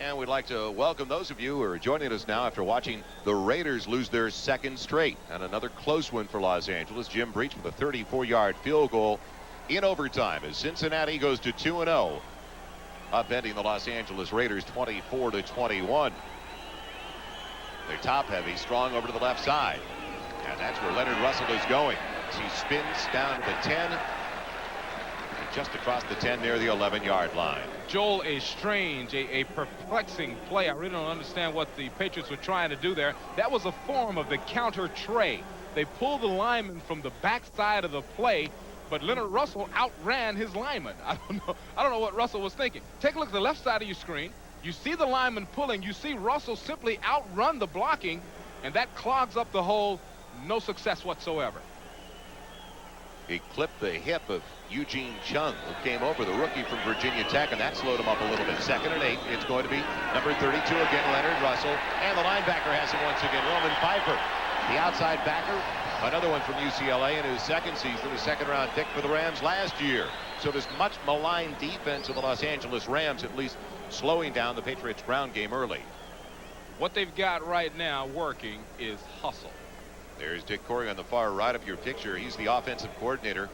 And we'd like to welcome those of you who are joining us now after watching the Raiders lose their second straight. And another close one for Los Angeles. Jim Breach with a 34-yard field goal in overtime as Cincinnati goes to 2-0, upending the Los Angeles Raiders 24-21. They're top heavy, strong over to the left side. And that's where Leonard Russell is going. As he spins down to the 10. Just across the 10 near the 11-yard line. Joel, a strange, a perplexing play. I really don't understand what the Patriots were trying to do there. That was a form of the counter tray. They pulled the lineman from the backside of the play, but Leonard Russell outran his lineman. I don't know what Russell was thinking. Take a look at the left side of your screen. You see the lineman pulling. You see Russell simply outrun the blocking, and that clogs up the hole. No success whatsoever. He clipped the hip of Eugene Chung, who came over, the rookie from Virginia Tech, and that slowed him up a little bit. 2nd and 8. It's going to be number 32 again, Leonard Russell. And the linebacker has him once again, Roman Pfeiffer. The outside backer, another one from UCLA in his second season, a second-round pick for the Rams last year. So this much maligned defense of the Los Angeles Rams at least slowing down the Patriots' ground game early. What they've got right now working is hustle. There's Dick Corey on the far right of your picture. He's the offensive coordinator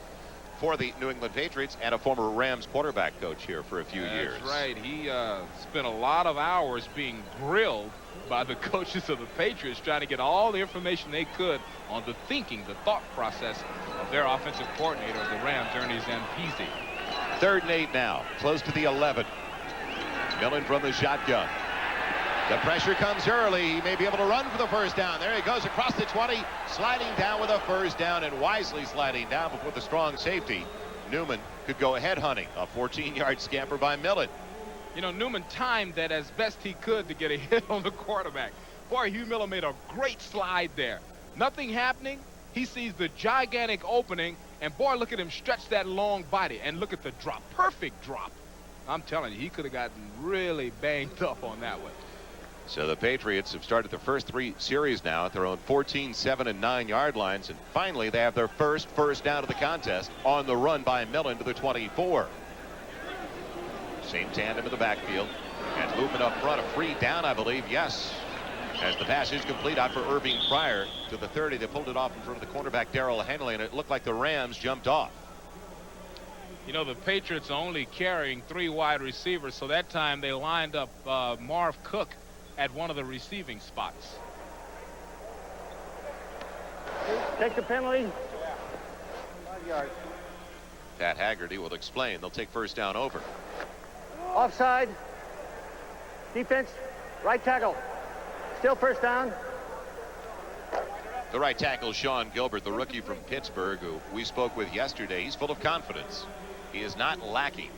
for the New England Patriots and a former Rams quarterback coach here for a few years. That's right. He spent a lot of hours being grilled by the coaches of the Patriots, trying to get all the information they could on the thinking, the thought process of their offensive coordinator of the Rams, Ernie Zampese. 3rd and 8 now, close to the 11. Millen from the shotgun. The pressure comes early. He may be able to run for the first down. There he goes across the 20, sliding down with a first down, and wisely sliding down before the strong safety. Newman could go ahead hunting. A 14-yard scamper by Millen. You know, Newman timed that as best he could to get a hit on the quarterback. Boy, Hugh Miller made a great slide there. Nothing happening. He sees the gigantic opening, and boy, look at him stretch that long body, and look at the drop. Perfect drop. I'm telling you, he could have gotten really banged up on that one. So the Patriots have started the first 3 series now at their own 14, 7, and 9-yard lines. And finally, they have their first down of the contest on the run by Millen to the 24. Same tandem in the backfield. And movement up front. A free down, I believe. Yes. As the pass is complete out for Irving Pryor to the 30. They pulled it off in front of the cornerback, Darrell Henley, and it looked like the Rams jumped off. You know, the Patriots are only carrying 3 wide receivers, so that time they lined up Marv Cook at one of the receiving spots. Take the penalty. 5 yards. Pat Haggerty will explain. They'll take first down over. Offside. Defense. Right tackle. Still first down. The right tackle, Sean Gilbert, the rookie from Pittsburgh, who we spoke with yesterday. He's full of confidence. He is not lacking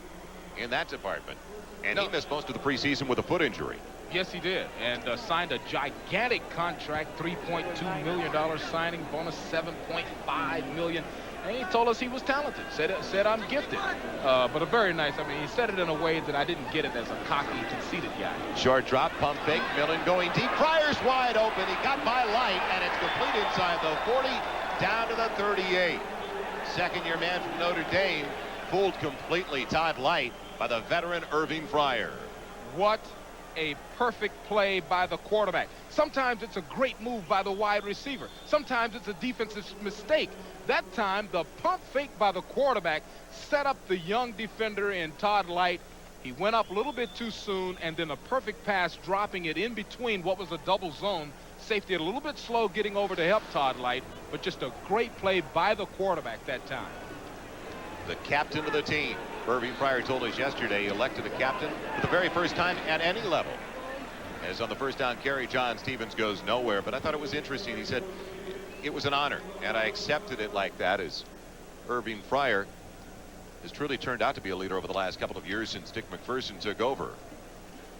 in that department. And he missed most of the preseason with a foot injury. Yes, he did, and signed a gigantic contract, $3.2 million signing bonus, $7.5 million. And he told us he was talented, said I'm gifted. But a very nice, I mean, he said it in a way that I didn't get it as a cocky, conceited guy. Short drop, pump fake, Millen going deep. Pryor's wide open. He got by Light, and it's complete inside the 40, down to the 38. Second-year man from Notre Dame, fooled completely. Todd Light by the veteran Irving Pryor. What a perfect play by the quarterback. Sometimes it's a great move by the wide receiver. Sometimes it's a defensive mistake. That time, the pump fake by the quarterback set up the young defender in Todd Light. He went up a little bit too soon, and then a perfect pass, dropping it in between what was a double zone. Safety a little bit slow getting over to help Todd Light, but just a great play by the quarterback that time. The captain of the team. Irving Pryor told us yesterday he elected a captain for the very first time at any level. As on the first down carry, John Stevens goes nowhere. But I thought it was interesting. He said it was an honor, and I accepted it like that, as Irving Pryor has truly turned out to be a leader over the last couple of years since Dick McPherson took over.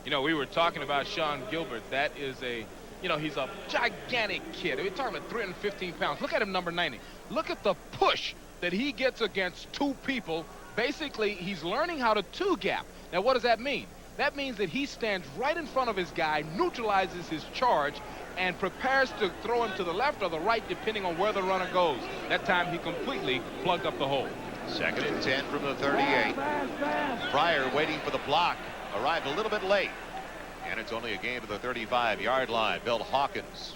You know, we were talking about Sean Gilbert. That is a, you know, he's a gigantic kid. We're talking about 315 pounds. Look at him, number 90. Look at the push that he gets against 2 people. Basically, he's learning how to 2-gap. Now, what does that mean? That means that he stands right in front of his guy, neutralizes his charge, and prepares to throw him to the left or the right, depending on where the runner goes. That time, he completely plugged up the hole. 2nd and 10 from the 38. Pryor waiting for the block. Arrived a little bit late. And it's only a gain to the 35-yard line. Bill Hawkins,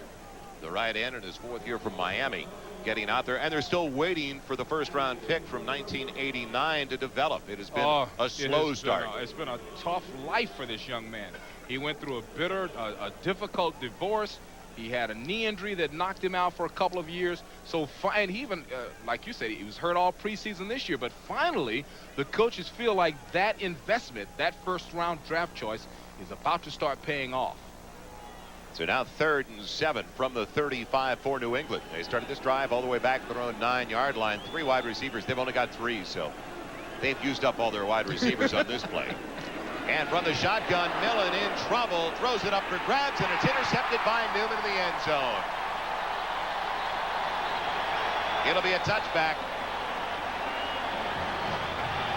the right end in his 4th year from Miami, getting out there. And they're still waiting for the first-round pick from 1989 to develop. It has been a slow start. It's been a tough life for this young man. He went through a difficult divorce. He had a knee injury that knocked him out for a couple of years. So and he even, like you said, he was hurt all preseason this year. But finally, the coaches feel like that investment, that first-round draft choice, is about to start paying off. So now 3rd and 7 from the 35 for New England. They started this drive all the way back to their own 9-yard line. 3 wide receivers. They've only got 3, so they've used up all their wide receivers on this play. And from the shotgun, Millen in trouble, throws it up for grabs, and it's intercepted by Newman in the end zone. It'll be a touchback.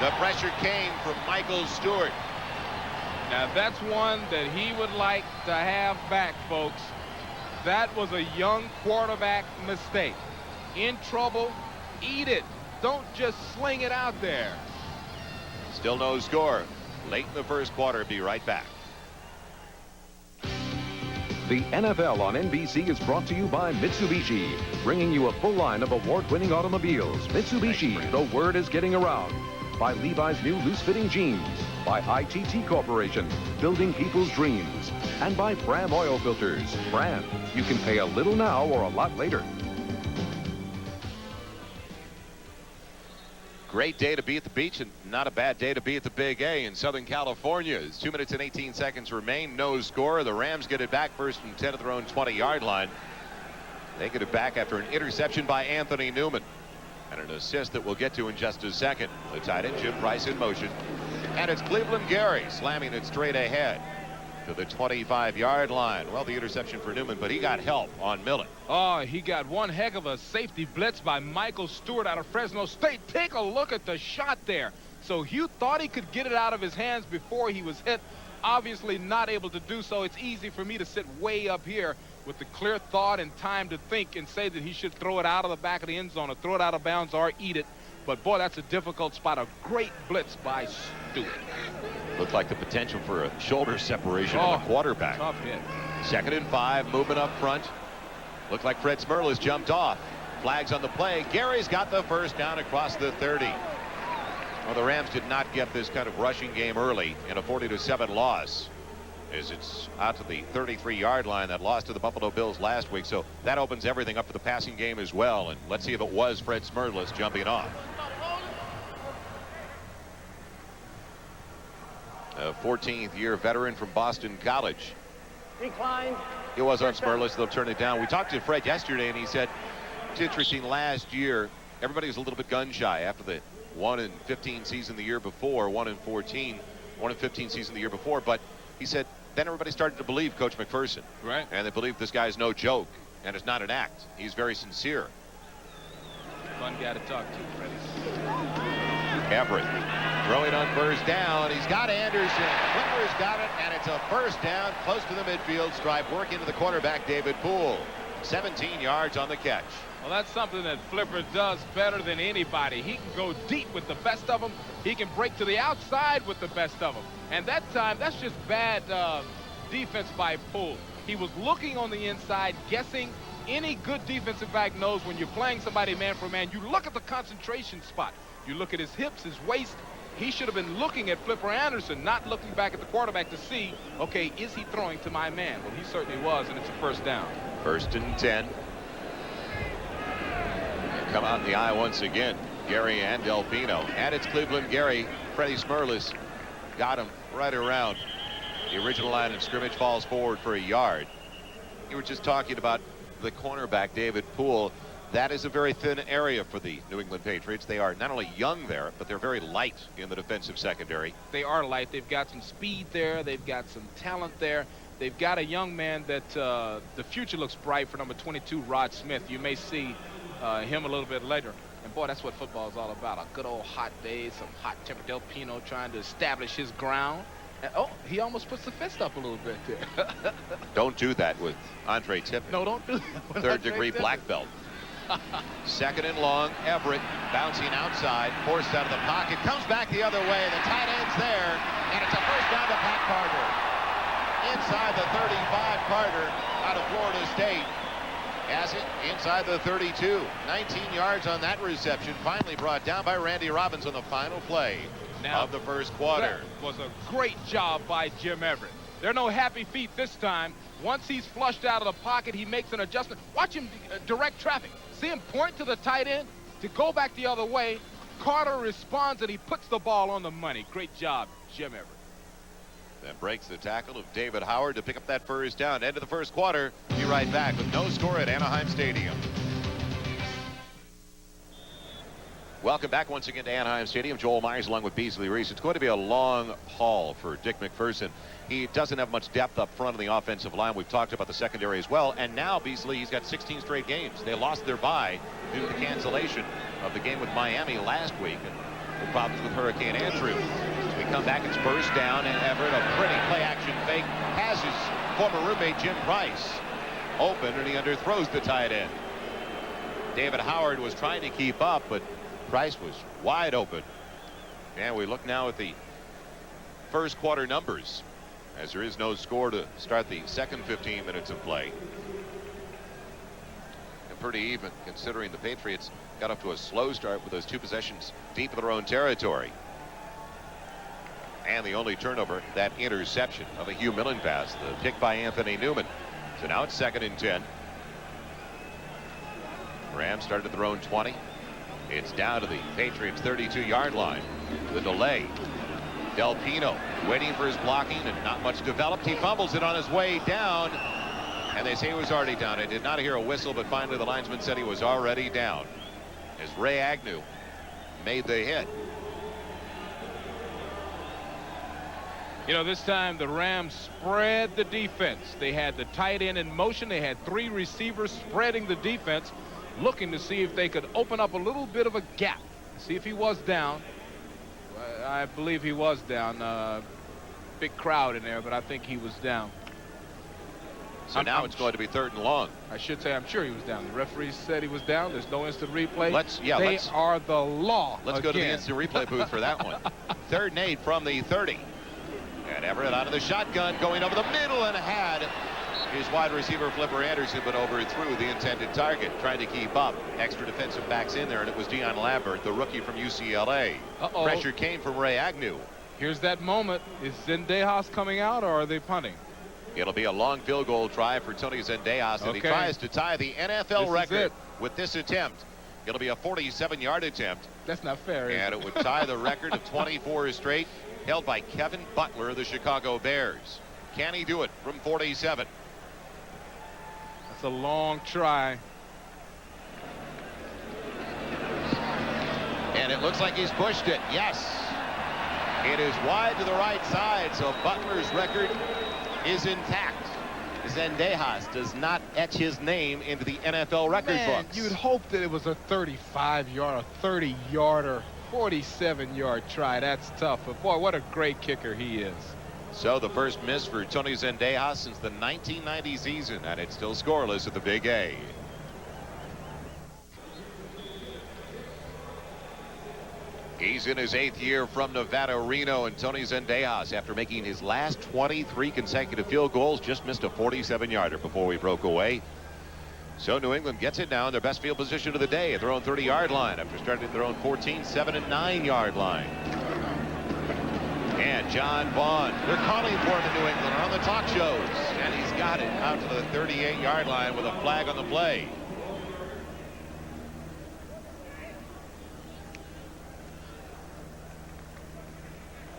The pressure came from Michael Stewart. Now that's one that he would like to have back, folks. That was a young quarterback mistake. In trouble, eat it. Don't just sling it out there. Still no score. Late in the first quarter. Be right back. The NFL on NBC is brought to you by Mitsubishi, bringing you a full line of award-winning automobiles. Mitsubishi, the word is getting around. By Levi's new loose-fitting jeans. By ITT Corporation, building people's dreams. And by Bram Oil Filters. Bram, you can pay a little now or a lot later. Great day to be at the beach, and not a bad day to be at the Big A in Southern California. As 2 minutes and 18 seconds remain, no score. The Rams get it back, 1st and 10 at their own 20-yard line. They get it back after an interception by Anthony Newman. And an assist that we'll get to in just a second. The tight end, Jim Price, in motion. And it's Cleveland Gary slamming it straight ahead to the 25-yard line. Well, the interception for Newman, but he got help on Millen. Oh, he got one heck of a safety blitz by Michael Stewart out of Fresno State. Take a look at the shot there. So Hugh thought he could get it out of his hands before he was hit. Obviously not able to do so. It's easy for me to sit way up here with the clear thought and time to think and say that he should throw it out of the back of the end zone or throw it out of bounds or eat it. But, boy, that's a difficult spot. A great blitz by Stewart. Looked like the potential for a shoulder separation on the quarterback. Tough hit. 2nd and 5, movement up front. Looked like Fred Smerlas jumped off. Flags on the play. Gary's got the first down across the 30. Well, the Rams did not get this kind of rushing game early in a 40-7 loss, as it's out to the 33-yard line that lost to the Buffalo Bills last week. So that opens everything up for the passing game as well. And let's see if it was Fred Smerlas jumping off. A 14th-year veteran from Boston College. Decline. It was on Smerlas. They'll turn it down. We talked to Fred yesterday, and he said it's interesting. Last year, everybody was a little bit gun-shy after the 1-15 season the year before, 1-14, 1-15 season the year before. But he said then everybody started to believe Coach McPherson. Right. And they believe this guy's no joke, and it's not an act. He's very sincere. Fun guy to talk to, Freddie. Everett throwing on first down. He's got Anderson. Flipper's got it, and it's a first down close to the midfield stripe. Work into the quarterback, David Poole. 17 yards on the catch. Well, that's something that Flipper does better than anybody. He can go deep with the best of them. He can break to the outside with the best of them. And that time, that's just bad defense by Poole. He was looking on the inside, guessing. Any good defensive back knows when you're playing somebody man for man, you look at the concentration spot. You look at his hips, his waist. He should have been looking at Flipper Anderson, not looking back at the quarterback to see, okay, is he throwing to my man? Well, he certainly was, and it's a first down. 1st and 10. Come out in the eye once again, Gary and Delpino. And it's Cleveland Gary. Freddie Smerlas got him right around the original line of scrimmage, falls forward for a yard. You were just talking about the cornerback, David Poole. That is a very thin area for the New England Patriots. They are not only young there, but they're very light in the defensive secondary. They are light. They've got some speed there. They've got some talent there. They've got a young man that the future looks bright for number 22, Rod Smith. You may see him a little bit later. And, boy, that's what football is all about. A good old hot day, some hot-tempered Delpino trying to establish his ground. And, oh, he almost puts the fist up a little bit there. Don't do that with Andre Tippett. No, don't do that. Third-degree black belt. 2nd and long. Everett bouncing outside, forced out of the pocket, comes back the other way. The tight end's there, and it's a first down to Pat Carter. inside the 35. Carter out of Florida State has it inside the 32. 19 yards on that reception. Finally brought down by Randy Robbins on the final play of the first quarter. That was a great job by Jim Everett. There are no happy feet this time. Once he's flushed out of the pocket, he makes an adjustment. Watch him direct traffic. See him point to the tight end to go back the other way. Carter responds, and he puts the ball on the money. Great job, Jim Everett. That breaks the tackle of David Howard to pick up that first down. End of the first quarter. Be right back with no score at Anaheim Stadium. Welcome back once again to Anaheim Stadium. Joel Myers along with Beasley Reese. It's going to be a long haul for Dick McPherson. He doesn't have much depth up front on the offensive line. We've talked about the secondary as well. And now Beasley, he's got 16 straight games. They lost their bye due to the cancellation of the game with Miami last week and the problems with Hurricane Andrew. As we come back, it's first down, and Everett, a pretty play-action fake, has his former roommate Jim Price open, and he underthrows the tight end. David Howard was trying to keep up, but Price was wide open. And we look now at the first quarter numbers, as there is no score to start the second 15 minutes of play. And pretty even, considering the Patriots got off to a slow start with those two possessions deep in their own territory. And the only turnover, that interception of a Hugh Millen pass, the pick by Anthony Newman. So now it's 2nd and 10. Rams started at their own 20. It's down to the Patriots 32-yard line. The delay. Del Pino waiting for his blocking, and not much developed. He fumbles it on his way down, and they say he was already down. I did not hear a whistle, but finally the linesman said he was already down as Ray Agnew made the hit. You know, this time the Rams spread the defense. They had the tight end in motion. They had 3 receivers spreading the defense, looking to see if they could open up a little bit of a gap. See if he was down. I believe he was down. Big crowd in there, but I think he was down. So now it's going to be 3rd and long. I should say I'm sure he was down. The referee said he was down. There's no instant replay. They are the law. Let's go to the instant replay booth for that one. 3rd and 8 from the 30. And Everett out of the shotgun, going over the middle, and had his wide receiver Flipper Anderson, but overthrew the intended target, trying to keep up. Extra defensive backs in there, and it was Deion Lambert, the rookie from UCLA. Pressure came from Ray Agnew. Here's that moment. Is Zendejas coming out, or are they punting? It'll be a long field goal try for Tony Zendejas, and he tries to tie the NFL record with this attempt. It'll be a 47-yard attempt. That's not fair. And it would tie the record of 24 straight, held by Kevin Butler of the Chicago Bears. Can he do it from 47? That's a long try. And it looks like he's pushed it. Yes. It is wide to the right side, so Butler's record is intact. Zendejas does not etch his name into the NFL record books. You'd hope that it was a 35-yard, a 30-yarder, 47-yard try. That's tough. But boy, what a great kicker he is. So the first miss for Tony Zendejas since the 1990 season, and it's still scoreless at the Big A. He's in his 8th year from Nevada, Reno, and Tony Zendejas, after making his last 23 consecutive field goals, just missed a 47-yarder before we broke away. So New England gets it now in their best field position of the day at their own 30-yard line after starting at their own 14, 7, and 9-yard line. And John Vaughn, they're calling for him in New England on the talk shows, and he's got it out to the 38-yard line with a flag on the play.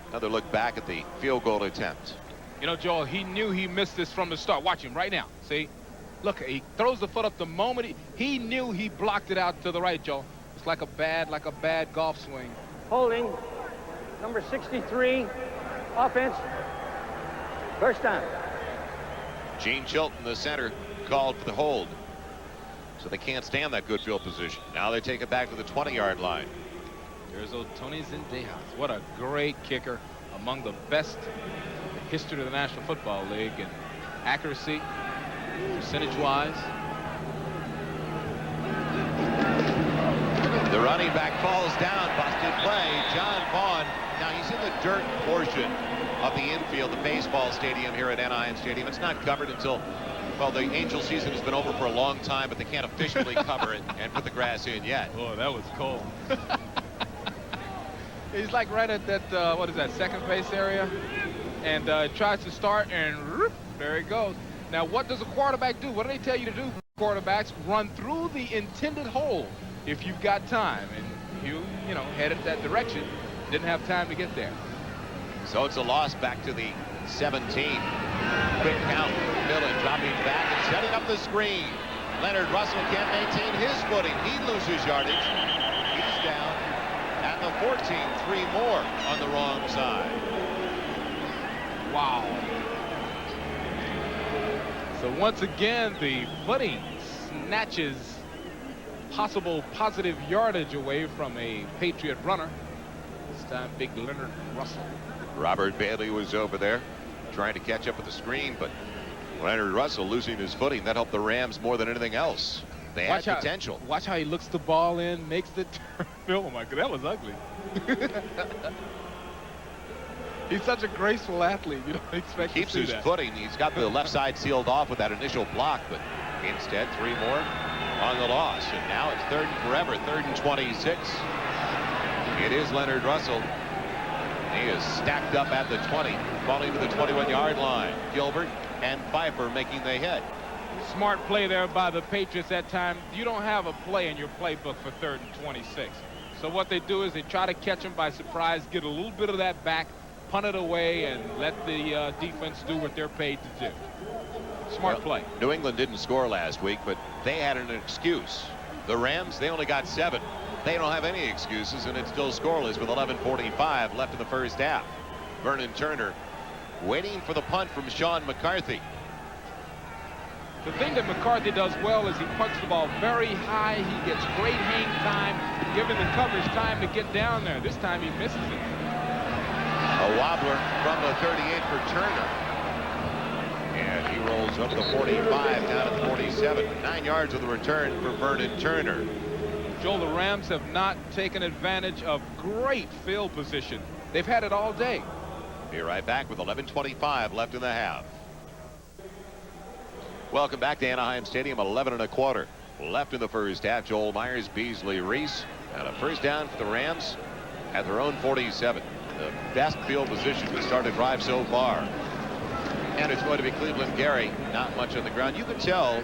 Another look back at the field goal attempt. You know, Joel, he knew he missed this from the start. Watch him right now. See? Look, he throws the foot up the moment he knew he blocked it out to the right, Joel. It's like a bad golf swing. Holding, number 63, offense, first down. Gene Chilton, the center, called for the hold. So they can't stand that good field position. Now they take it back to the 20-yard line. There's old Tony Zendejas. What a great kicker, among the best in the history of the National Football League in accuracy, percentage-wise. The running back falls down, busted play. John Vaughn, now he's in the dirt portion of the infield, the baseball stadium here at Anaheim Stadium. It's not covered until, well, the Angel season has been over for a long time, but they can't officially cover it and put the grass in yet. Oh, that was cold. He's like right at that, what is that, second base area? And tries to start, and whoop, there he goes. Now, what does a quarterback do? What do they tell you to do? Quarterbacks run through the intended hole if you've got time. And you know, headed that direction. Didn't have time to get there. So it's a loss back to the 17. Quick count. Millen dropping back and setting up the screen. Leonard Russell can't maintain his footing. He loses yardage. He's down. And the 14, 3 more on the wrong side. Wow. So once again, the footing snatches possible positive yardage away from a Patriot runner. This time, big Leonard Russell. Robert Bailey was over there trying to catch up with the screen, but Leonard Russell losing his footing. That helped the Rams more than anything else. They had potential. Watch how he looks the ball in, makes the turn. Oh my God, that was ugly. He's such a graceful athlete. You don't expect Keeps to see his that. footing. He's got the left side sealed off with that initial block, but instead 3 more on the loss. And now it's 3rd and forever, 3rd and 26. It is Leonard Russell. He is stacked up at the 20, falling to the 21-yard line. Gilbert and Pfeiffer making the hit. Smart play there by the Patriots that time. You don't have a play in your playbook for 3rd and 26. So what they do is they try to catch him by surprise, get a little bit of that back, punt it away, and let the defense do what they're paid to do. Smart play. New England didn't score last week, but they had an excuse. The Rams, they only got 7. They don't have any excuses, and it's still scoreless with 11:45 left in the first half. Vernon Turner waiting for the punt from Sean McCarthy. The thing that McCarthy does well is he punts the ball very high. He gets great hang time, giving the coverage time to get down there. This time he misses it. A wobbler from the 38 for Turner. And he rolls up the 45 down at the 47. 9 yards of the return for Vernon Turner. Joel, the Rams have not taken advantage of great field position. They've had it all day. Be right back with 11:25 left in the half. Welcome back to Anaheim Stadium. 11 1/4 left in the first half. Joel Myers, Beasley Reese, and a first down for the Rams at their own 47. The best field position to start a drive so far. And it's going to be Cleveland Gary. Not much on the ground. You could tell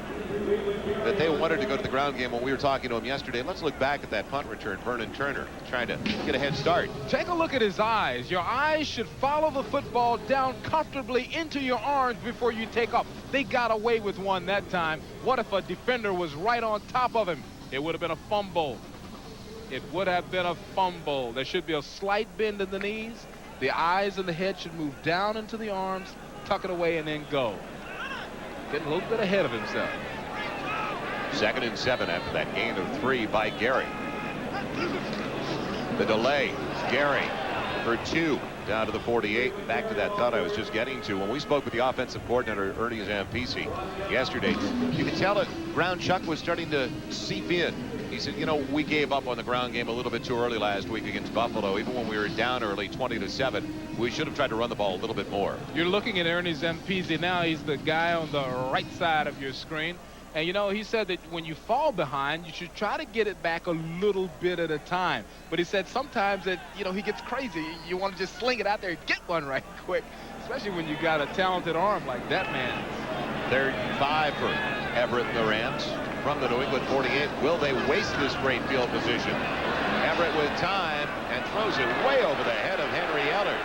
that they wanted to go to the ground game when we were talking to him yesterday. Let's look back at that punt return. Vernon Turner trying to get a head start. Take a look at his eyes. Your eyes should follow the football down comfortably into your arms before you take off. They got away with one that time. What if a defender was right on top of him? It would have been a fumble. It would have been a fumble. There should be a slight bend in the knees. The eyes and the head should move down into the arms, tuck it away, and then go. Getting a little bit ahead of himself. 2nd and 7 after that gain of 3 by Gary. The delay. Gary for 2 down to the 48 and back to that thought I was just getting to. When we spoke with the offensive coordinator, Ernie Zampisi, yesterday, you could tell that ground chuck was starting to seep in. He said, you know, we gave up on the ground game a little bit too early last week against Buffalo. Even when we were down early, 20-7, we should have tried to run the ball a little bit more. You're looking at Ernie Zampisi now. He's the guy on the right side of your screen. And, you know, he said that when you fall behind, you should try to get it back a little bit at a time. But he said sometimes that, you know, he gets crazy. You want to just sling it out there and get one right quick, especially when you got a talented arm like that man. 3rd and 5 for Everett and the Rams from the New England 48. Will they waste this great field position? Everett with time and throws it way over the head of Henry Eller.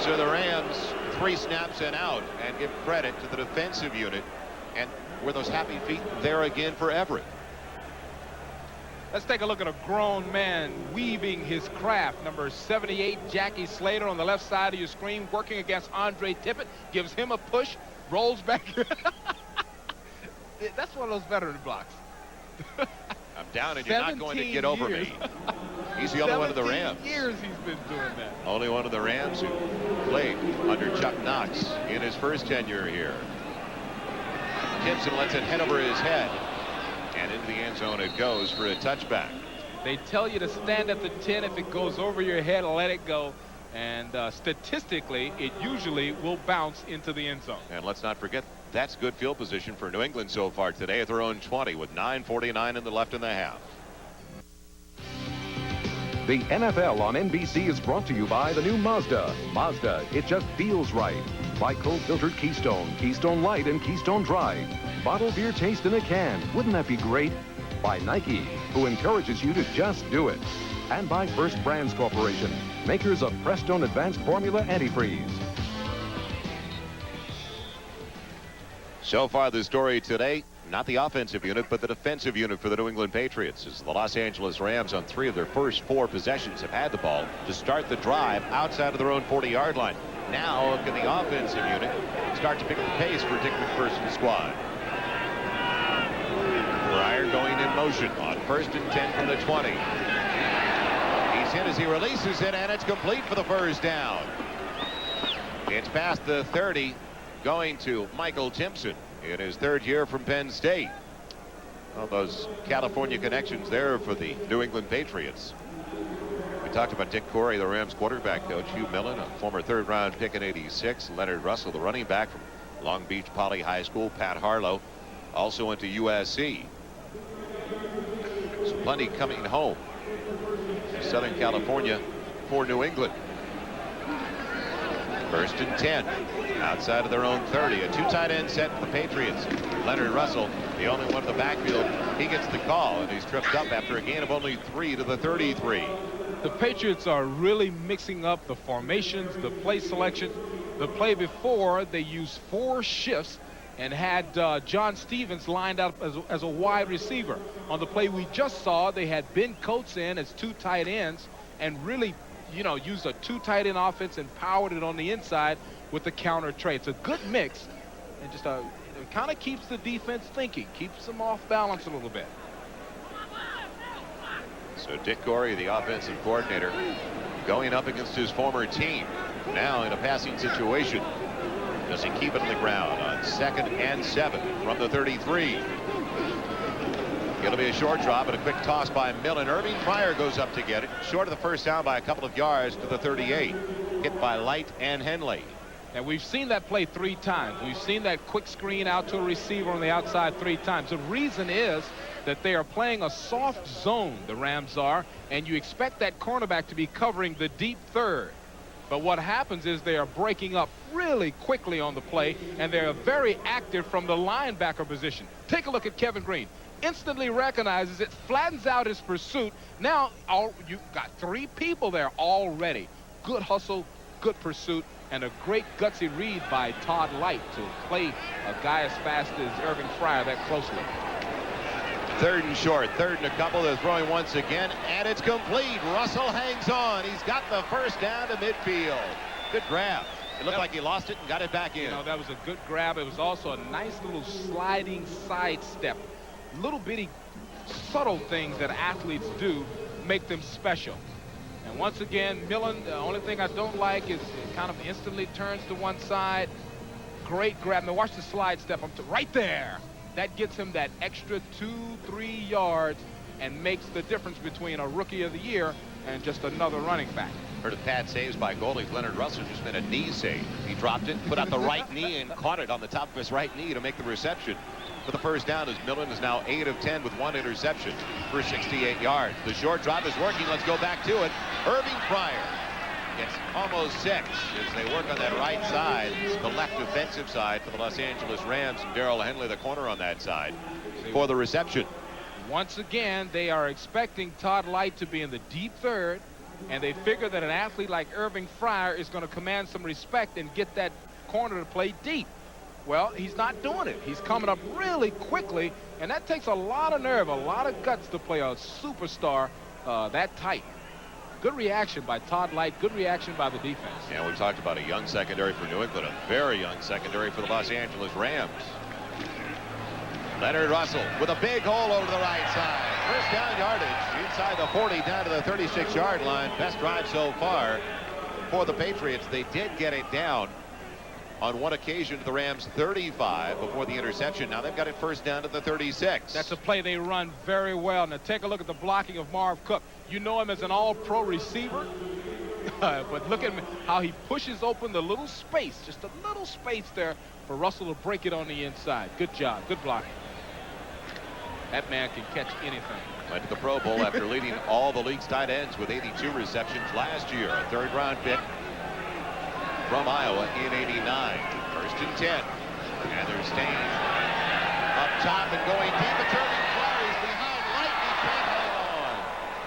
So the Rams 3 snaps and out, and give credit to the defensive unit. And were those happy feet there again for Everett? Let's take a look at a grown man weaving his craft. Number 78, Jackie Slater, on the left side of your screen, working against Andre Tippett. Gives him a push, rolls back. That's one of those veteran blocks. I'm down, and you're not going to get over me. He's the only one of the Rams. 17 years he's been doing that. Only one of the Rams who played under Chuck Knox in his first tenure here. Gibson lets it head over his head, and into the end zone it goes for a touchback. They tell you to stand at the 10. If it goes over your head, let it go. And statistically, it usually will bounce into the end zone. And let's not forget, that's good field position for New England so far today at their own 20 with 9:49 in the left in the half. The NFL on NBC is brought to you by the new Mazda. Mazda, it just feels right. By cold filtered Keystone, Keystone Light, and Keystone Dry. Bottled beer taste in a can. Wouldn't that be great? By Nike, who encourages you to just do it. And by First Brands Corporation, makers of Prestone Advanced Formula Antifreeze. So far, the story today, not the offensive unit, but the defensive unit for the New England Patriots, as the Los Angeles Rams on 3 of their first 4 possessions have had the ball to start the drive outside of their own 40-yard line. Now, can the offensive unit start to pick up the pace for Dick McPherson's squad? Pryor going in motion on 1st and 10 from the 20. He's in as he releases it, and it's complete for the first down. It's past the 30, going to Michael Timpson in his 3rd year from Penn State. Well, those California connections there for the New England Patriots. We talked about Dick Corey, the Rams quarterback coach. Hugh Millen, a former 3rd-round pick in '86. Leonard Russell, the running back from Long Beach Poly High School. Pat Harlow also went to USC. So plenty coming home to Southern California for New England. 1st and 10 outside of their own 30. A 2 tight end set for the Patriots. Leonard Russell, the only one in the backfield. He gets the call, and he's tripped up after a gain of only 3 to the 33. The Patriots are really mixing up the formations, the play selection. The play before, they used 4 shifts and had John Stevens lined up as a wide receiver. On the play we just saw, they had Ben Coates in as 2 tight ends and really, used a 2 tight end offense and powered it on the inside with the counter trade. It's a good mix, and just it kind of keeps the defense thinking, keeps them off balance a little bit. So Dick Corey, the offensive coordinator, going up against his former team. Now in a passing situation. Does he keep it on the ground on 2nd and 7 from the 33? It'll be a short drop and a quick toss by Millen. Irving Pryor goes up to get it. Short of the first down by a couple of yards to the 38. Hit by Light and Henley. And we've seen that play 3 times. We've seen that quick screen out to a receiver on the outside 3 times. The reason is that they are playing a soft zone, the Rams are, and you expect that cornerback to be covering the deep 3rd. But what happens is they are breaking up really quickly on the play, and they're very active from the linebacker position. Take a look at Kevin Green. Instantly recognizes it, flattens out his pursuit. Now you've got 3 people there already. Good hustle, good pursuit, and a great gutsy read by Todd Light to play a guy as fast as Irving Pryor that closely. 3rd and short, 3rd and a couple. They're throwing once again, and it's complete. Russell hangs on. He's got the first down to midfield. Good grab. It looked like he lost it and got it back in. That was a good grab. It was also a nice little sliding side step. Little bitty subtle things that athletes do make them special. And once again, Millen, the only thing I don't like is it kind of instantly turns to one side. Great grab. Now watch the slide step up to right there. That gets him that extra 2-3 yards and makes the difference between a rookie of the year and just another running back. Heard of pad saves by goalies. Leonard Russell just made a knee save. He dropped it, put out the right knee, and caught it on the top of his right knee to make the reception. For the first down, as Millen is now 8 of 10 with 1 interception for 68 yards. The short drop is working. Let's go back to it. Irving Pryor gets almost 6 as they work on that right side, the left defensive side for the Los Angeles Rams. And Darrell Henley, the corner on that side, for the reception. Once again, they are expecting Todd Light to be in the deep 3rd, and they figure that an athlete like Irving Pryor is going to command some respect and get that corner to play deep. Well, he's not doing it. He's coming up really quickly, and that takes a lot of nerve, a lot of guts to play a superstar that tight. Good reaction by Todd Light. Good reaction by the defense. Yeah, we talked about a young secondary for New England, a very young secondary for the Los Angeles Rams. Leonard Russell with a big hole over to the right side. First down yardage inside the 40 down to the 36-yard line. Best drive so far for the Patriots. They did get it down on one occasion to the Rams 35 before the interception. Now they've got it first down to the 36. That's a play they run very well. Now take a look at the blocking of Marv Cook. You know him as an all-pro receiver. But look at how he pushes open the little space, just a little space there for Russell to break it on the inside. Good job. Good blocking. That man can catch anything. Went to the Pro Bowl after leading all the league's tight ends with 82 receptions last year. A third-round pick from Iowa in '89. First and 10. And they're staying up top and going deep. A turning flurries behind Light. He can't hold on.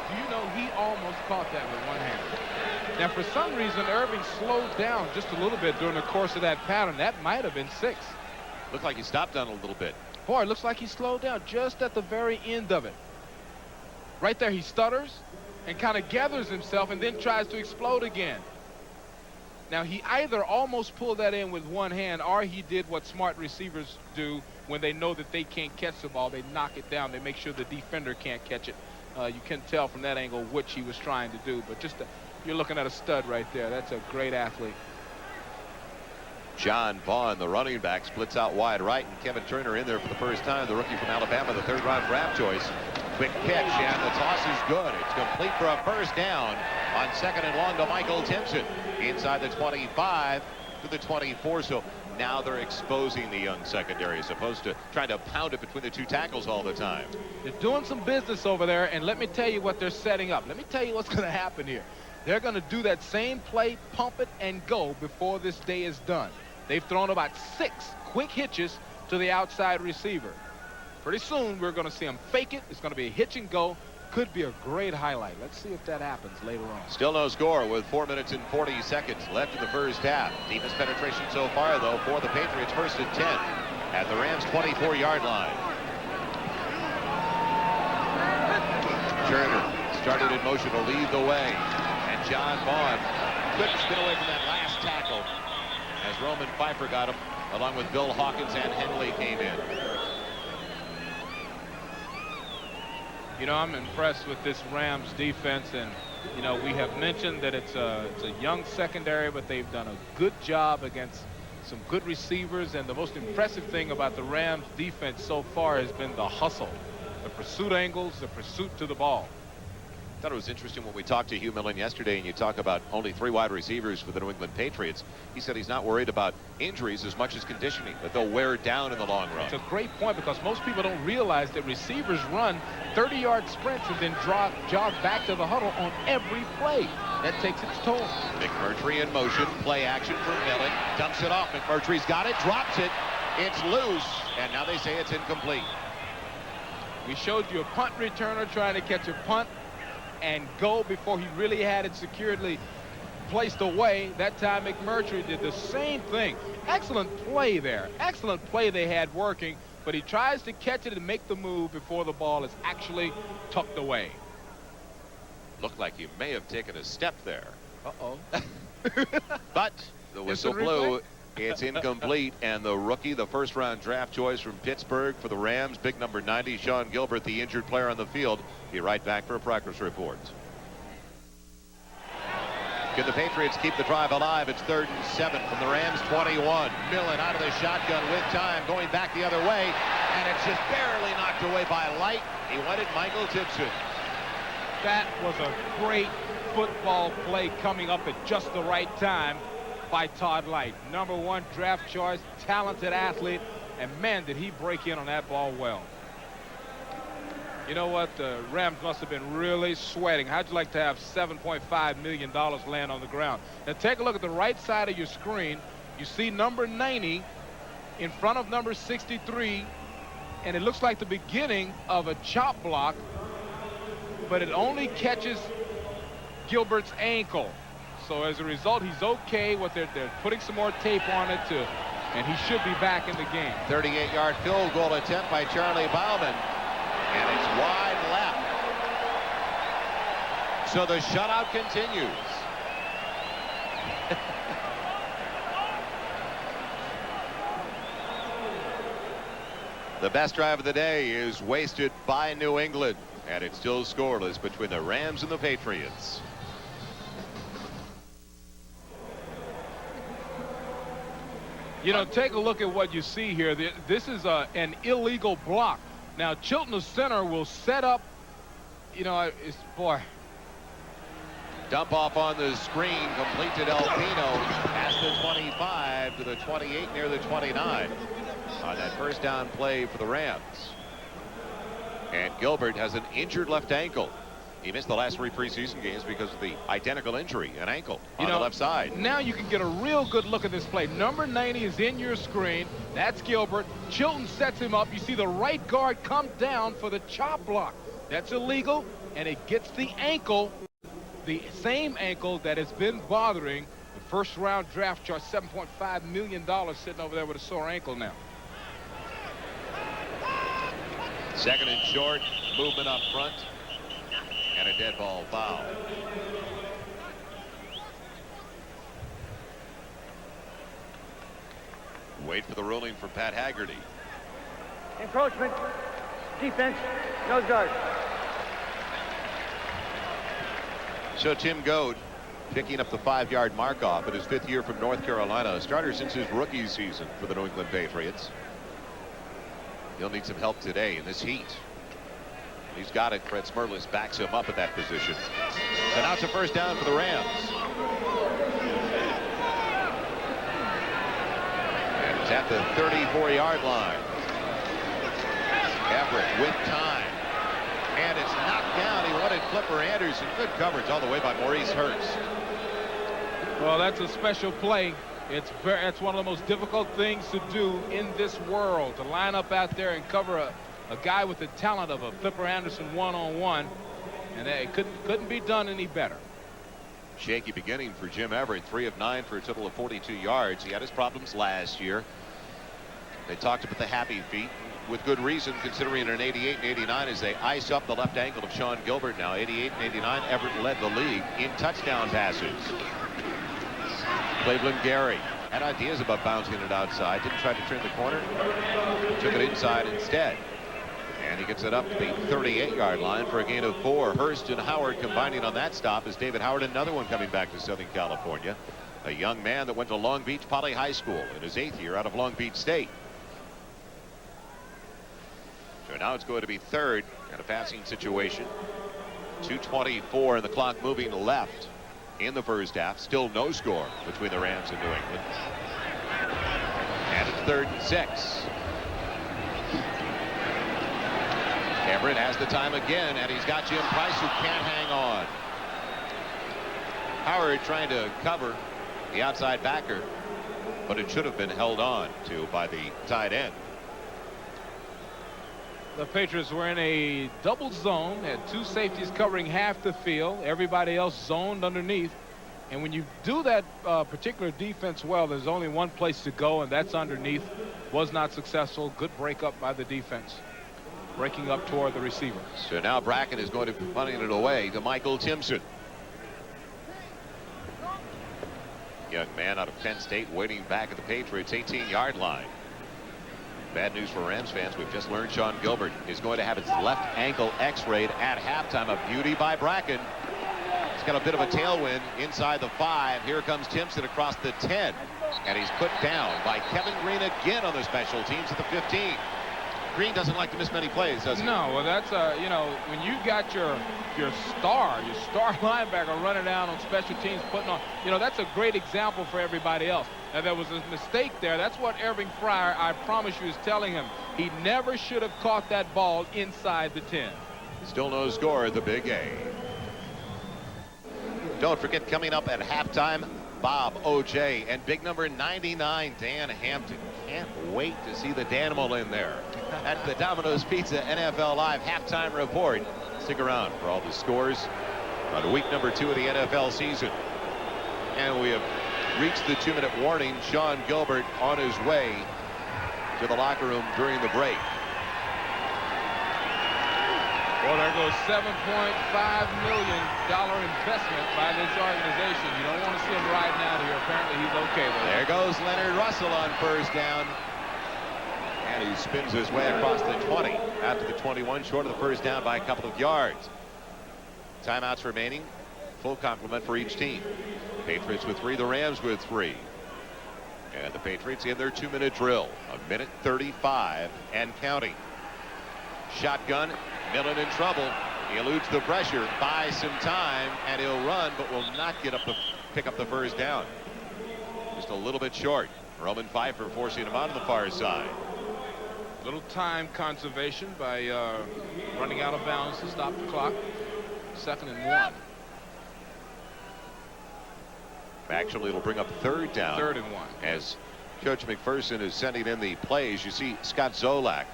Do you know he almost caught that with one hand? Now, for some reason, Irving slowed down just a little bit during the course of that pattern. That might have been 6. Looked like he stopped on a little bit. Boy, it looks like he slowed down just at the very end of it. Right there, he stutters and kind of gathers himself and then tries to explode again. Now, he either almost pulled that in with one hand, or he did what smart receivers do when they know that they can't catch the ball. They knock it down. They make sure the defender can't catch it. You can tell from that angle which he was trying to do. But just you're looking at a stud right there. That's a great athlete. John Vaughn, the running back, splits out wide right, and Kevin Turner in there for the first time. The rookie from Alabama, the third-round draft choice. Quick catch, and the toss is good. It's complete for a first down on 2nd and long to Michael Timpson. Inside the 25 to the 24. So now they're exposing the young secondary as opposed to trying to pound it between the two tackles all the time. They're doing some business over there, and let me tell you what they're setting up. Let me tell you what's going to happen here. They're going to do that same play, pump it, and go before this day is done. They've thrown about 6 quick hitches to the outside receiver. Pretty soon, we're going to see him fake it. It's going to be a hitch and go. Could be a great highlight. Let's see if that happens later on. Still no score with 4 minutes and 40 seconds left in the first half. Deepest penetration so far, though, for the Patriots. First and 10 at the Rams' 24-yard line. Turner started in motion to lead the way. And John Vaughn couldn't get away from that last tackle as Roman Pfeiffer got him, along with Bill Hawkins, and Henley came in. You know, I'm impressed with this Rams defense, and you know, we have mentioned that it's a young secondary, but they've done a good job against some good receivers. And the most impressive thing about the Rams defense so far has been the hustle, the pursuit angles, the pursuit to the ball. I thought it was interesting when we talked to Hugh Millen yesterday, and you talk about only 3 wide receivers for the New England Patriots. He said he's not worried about injuries as much as conditioning, that they'll wear down in the long run. It's a great point, because most people don't realize that receivers run 30-yard sprints and then jog back to the huddle on every play. That takes its toll. McMurtry in motion, play action for Millen, dumps it off. McMurtry's got it, drops it. It's loose, and now they say it's incomplete. We showed you a punt returner trying to catch a punt and go before he really had it securely placed away. That time McMurtry did the same thing. Excellent play there. Excellent play they had working, but he tries to catch it and make the move before the ball is actually tucked away. Looked like he may have taken a step there. Uh-oh. But the whistle blew. It's incomplete, and the rookie, the first-round draft choice from Pittsburgh for the Rams, big number 90, Sean Gilbert, the injured player on the field. Be right back for a progress report. Can the Patriots keep the drive alive? It's 3rd and 7 from the Rams' 21. Millen out of the shotgun with time, going back the other way, and it's just barely knocked away by Light. He wanted Michael Timpson. That was a great football play coming up at just the right time by Todd Light. Number 1 draft choice, talented athlete, and man, did he break in on that ball well. You know what? The Rams must have been really sweating. How'd you like to have $7.5 million land on the ground? Now take a look at the right side of your screen. You see number 90 in front of number 63, and it looks like the beginning of a chop block, but it only catches Gilbert's ankle. So as a result, he's okay. They're putting some more tape on it, and he should be back in the game. 38-yard field goal attempt by Charlie Bauman, and it's wide left. So the shutout continues. The best drive of the day is wasted by New England, and it's still scoreless between the Rams and the Patriots. You know, take a look at what you see here. This is an illegal block. Now, Chilton, the center, will set up, you know, boy. Dump off on the screen, complete to Delpino, past the 25 to the 28 near the 29 on that first down play for the Rams. And Gilbert has an injured left ankle. He missed the last 3 preseason games because of the identical injury, an ankle on the left side. Now you can get a real good look at this play. Number 90 is in your screen. That's Gilbert. Chilton sets him up. You see the right guard come down for the chop block. That's illegal, and it gets the ankle, the same ankle that has been bothering the first-round draft chart, $7.5 million sitting over there with a sore ankle now. Second and short, movement up front, and a dead ball foul. Wait for the ruling from Pat Haggerty. Encroachment. Defense. Nose guard. So Tim Goad picking up the 5-yard mark off in his 5th year from North Carolina, a starter since his rookie season for the New England Patriots. He'll need some help today in this heat. He's got it. Fred Smerlis backs him up at that position. So now it's a first down for the Rams. And it's at the 34-yard line. Everett with time. And it's knocked down. He wanted Flipper Anderson. Good coverage all the way by Maurice Hurst. Well, that's a special play. It's one of the most difficult things to do in this world, to line up out there and cover a guy with the talent of a Flipper Anderson one-on-one, and it couldn't be done any better. Shaky beginning for Jim Everett, 3 of 9 for a total of 42 yards. He had his problems last year. They talked about the happy feet with good reason, considering an 88 and 89 as they ice up the left ankle of Sean Gilbert. Now 88 and 89, Everett led the league in touchdown passes. Cleveland Gary had ideas about bouncing it outside, didn't try to turn the corner, took it inside instead. And he gets it up to the 38-yard line for a gain of 4. Hurst and Howard combining on that stop as David Howard, another one coming back to Southern California. A young man that went to Long Beach Poly High School in his 8th year out of Long Beach State. So now it's going to be third in a passing situation. 2:24 and the clock moving left in the first half. Still no score between the Rams and New England. And it's 3rd and 6. Everett has the time again, and he's got Jim Price, who can't hang on. Howard trying to cover the outside backer, but it should have been held on to by the tight end. The Patriots were in a double zone, had 2 safeties covering half the field, everybody else zoned underneath. And when you do that particular defense well, there's only one place to go, and that's underneath. Was not successful. Good breakup by the defense, breaking up toward the receiver. So now Bracken is going to be punting it away to Michael Timpson. Young man out of Penn State waiting back at the Patriots 18-yard line. Bad news for Rams fans. We've just learned Sean Gilbert is going to have his left ankle x-rayed at halftime. A beauty by Bracken. He's got a bit of a tailwind inside the 5. Here comes Timpson across the 10. And he's put down by Kevin Green again on the special teams at the 15. Green doesn't like to miss many plays, does he? No, well, that's you know, when you've got your star linebacker running down on special teams, putting on, you know, that's a great example for everybody else. And there was a mistake there. That's what Irving Fryer, I promise you, is telling him. He never should have caught that ball inside the 10. Still no score at the Big A. Don't forget, coming up at halftime, Bob O.J. and big number 99, Dan Hampton. Can't wait to see the Danimal in there at the Domino's Pizza NFL Live halftime report. Stick around for all the scores on week number 2 of the NFL season. And we have reached the 2-minute warning. Sean Gilbert on his way to the locker room during the break. Well, there goes $7.5 million investment by this organization. You don't want to see him riding out here. Apparently he's okay with it. There goes Leonard Russell on first down. And he spins his way across the 20 out to the 21, short of the first down by a couple of yards. Timeouts remaining. Full complement for each team. Patriots with 3, the Rams with 3. And the Patriots in their 2-minute drill. 1:35 and counting. Shotgun, Millen in trouble. He eludes the pressure, buys some time, and he'll run, but will not pick up the first down. Just a little bit short. Roman Pfeiffer forcing him out on the far side. Little time conservation by running out of bounds to stop the clock. 2nd and 1. Actually, it'll bring up 3rd down. 3rd and 1. As Coach McPherson is sending in the plays, you see Scott Zolak.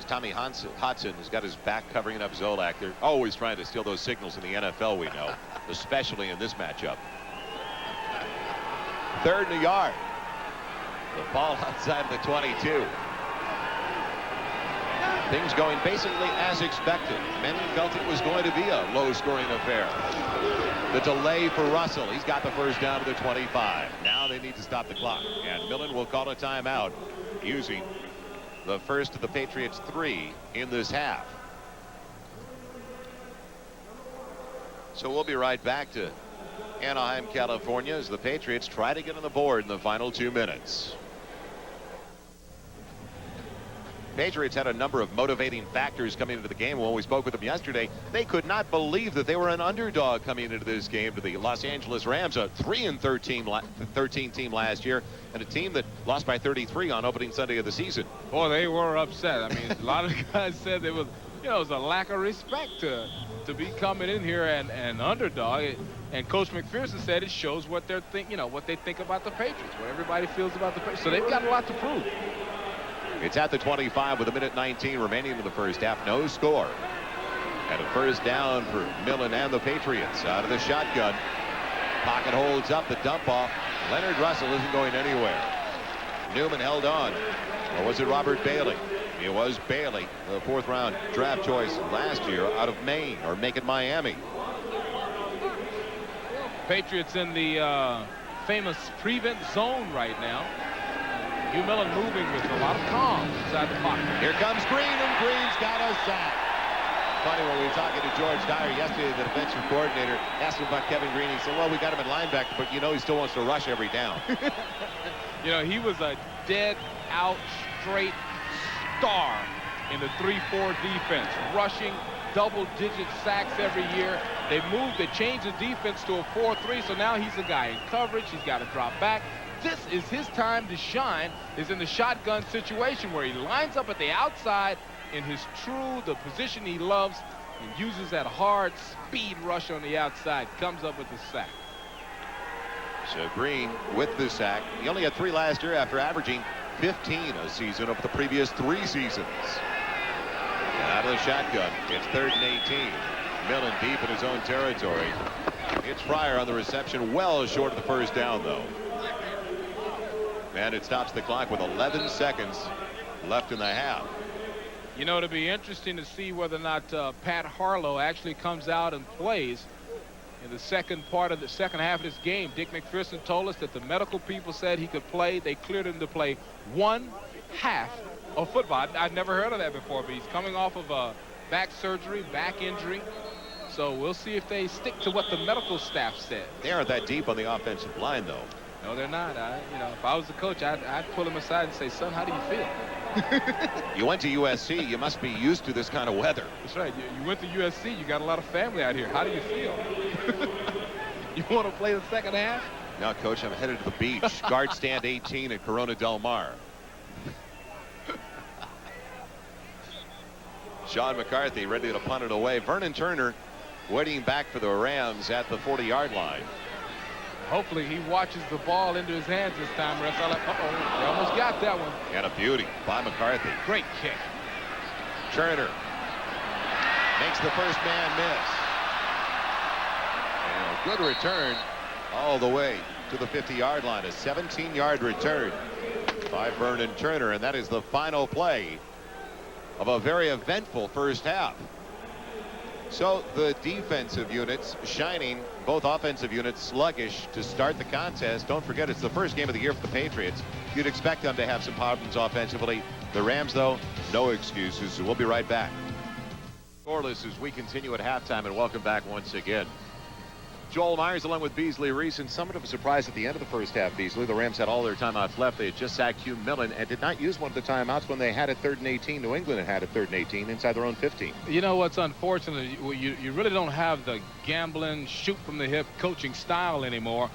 Tommy Hodson has got his back covering up Zolak. They're always trying to steal those signals in the NFL, we know, especially in this matchup. 3rd and a yard. The ball outside of the 22. Things going basically as expected. Many felt it was going to be a low-scoring affair. The delay for Russell. He's got the first down to the 25. Now they need to stop the clock. And Millen will call a timeout using the first of the Patriots 3 in this half. So we'll be right back to Anaheim, California, as the Patriots try to get on the board in the final 2 minutes. Patriots had a number of motivating factors coming into the game. When we spoke with them yesterday, they could not believe that they were an underdog coming into this game to the Los Angeles Rams, a 3-13 team last year, and a team that lost by 33 on opening Sunday of the season. Boy, they were upset. I mean, a lot of guys said it was, it was a lack of respect to be coming in here and underdog. And Coach McPherson said it shows what they're what they think about the Patriots, what everybody feels about the Patriots. So they've got a lot to prove. It's at the 25 with 1:19 remaining in the first half. No score. And a first down for Millen and the Patriots out of the shotgun. Pocket holds up the dump off. Leonard Russell isn't going anywhere. Newman held on. Or was it Robert Bailey? It was Bailey, the 4th round draft choice last year out of Maine, or Macon, Miami. Patriots in the famous prevent zone right now. Hugh Millen moving with a lot of calm inside the pocket. Here comes Green, and Green's got a sack. Funny, when we were talking to George Dyer yesterday, the defensive coordinator asked him about Kevin Green. He said, well, we got him at linebacker, but he still wants to rush every down. He was a dead out straight star in the 3-4 defense, rushing double-digit sacks every year. They changed the defense to a 4-3, so now he's a guy in coverage. He's got to drop back. This is his time to shine, is in the shotgun situation where he lines up at the outside in the position he loves, and uses that hard speed rush on the outside, comes up with the sack. So Green with the sack. He only had 3 last year after averaging 15 a season over the previous 3 seasons. And out of the shotgun, it's 3rd and 18. Millen deep in his own territory. It's Fryer on the reception, well short of the first down, though. And it stops the clock with 11 seconds left in the half. It'll be interesting to see whether or not Pat Harlow actually comes out and plays in the second half of this game. Dick McPherson told us that the medical people said he could play. They cleared him to play 1 half of football. I'd never heard of that before, but he's coming off of a back surgery, back injury. So we'll see if they stick to what the medical staff said. They aren't that deep on the offensive line, though. No, they're not. If I was the coach, I'd pull him aside and say, son, how do you feel? You went to USC. You must be used to this kind of weather. That's right. You went to USC. You got a lot of family out here. How do you feel? You want to play the second half? No, Coach, I'm headed to the beach. Guard stand 18 at Corona Del Mar. Sean McCarthy ready to punt it away. Vernon Turner waiting back for the Rams at the 40-yard line. Hopefully he watches the ball into his hands this time. Uh-oh, they almost got that one. And a beauty by McCarthy. Great kick. Turner makes the first man miss. And a good return all the way to the 50-yard line. A 17-yard return by Vernon Turner. And that is the final play of a very eventful first half. So the defensive units shining, both offensive units sluggish to start the contest. Don't forget, it's the first game of the year for the Patriots. You'd expect them to have some problems offensively. The Rams, though, no excuses. So we'll be right back. Scoreless as we continue at halftime, and welcome back once again. Joel Myers along with Beasley Reese, and somewhat of a surprise at the end of the first half, Beasley. The Rams had all their timeouts left. They had just sacked Hugh Millen and did not use one of the timeouts when they had it 3rd and 18. New England had it 3rd and 18 inside their own 15. You know what's unfortunate? You really don't have the gambling, shoot from the hip coaching style anymore.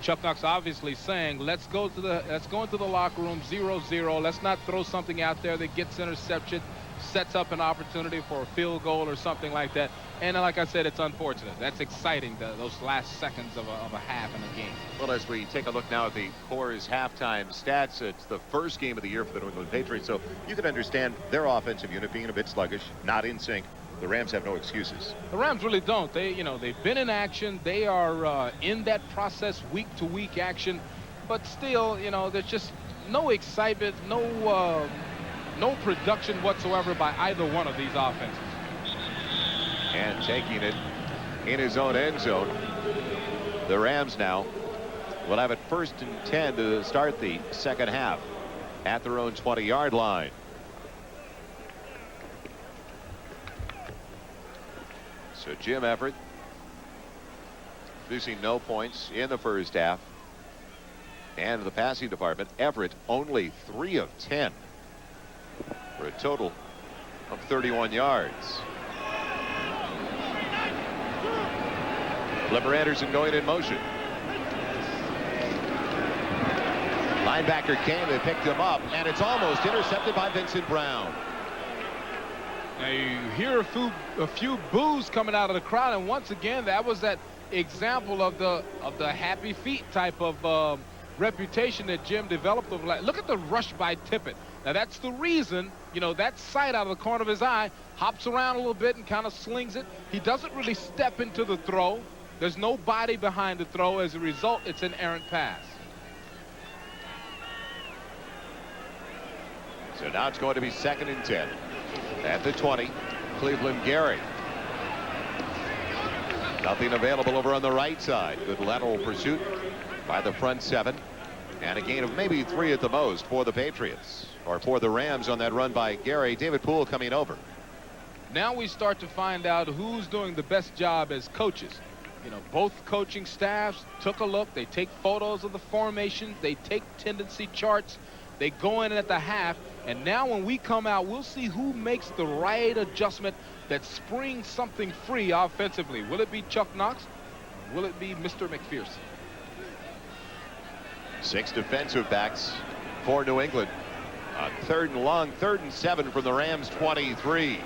Chuck Knox obviously saying, let's go into the locker room 0-0. Let's not throw something out there that gets interception, sets up an opportunity for a field goal or something like that. And like I said, it's unfortunate. That's exciting, those last seconds of a half in a game. Well, as we take a look now at the Coors halftime stats, it's the first game of the year for the New England Patriots, so you can understand their offensive unit being a bit sluggish, not in sync. The Rams have no excuses. The Rams really don't. They've been in action. They are in that process, week to week action, but still, there's just no excitement, no production whatsoever by either one of these offenses. And taking it in his own end zone. The Rams now will have it 1st and 10 to start the second half at their own 20-yard line. So Jim Everett producing no points in the first half. And the passing department, Everett only 3 of 10 for a total of 31 yards. Flipper Anderson going in motion. Linebacker came, they picked him up, and it's almost intercepted by Vincent Brown. Now you hear a few boos coming out of the crowd, and once again, that was that example of the happy feet type of reputation that Jim developed over. Look at the rush by Tippett. Now that's the reason, that sight out of the corner of his eye, hops around a little bit and kind of slings it. He doesn't really step into the throw. There's no body behind the throw. As a result, it's an errant pass. So now it's going to be 2nd and 10 at the 20. Cleveland Gary. Nothing available over on the right side. Good lateral pursuit by the front 7. And a gain of maybe 3 at the most for the Patriots, or for the Rams on that run by Gary. David Poole coming over. Now we start to find out who's doing the best job as coaches. Both coaching staffs took a look. They take photos of the formation. They take tendency charts. They go in at the half. And now when we come out, we'll see who makes the right adjustment that springs something free offensively. Will it be Chuck Knox? Or will it be Mr. McPherson? 6 defensive backs for New England. On 3rd and long, 3rd and 7 from the Rams 23.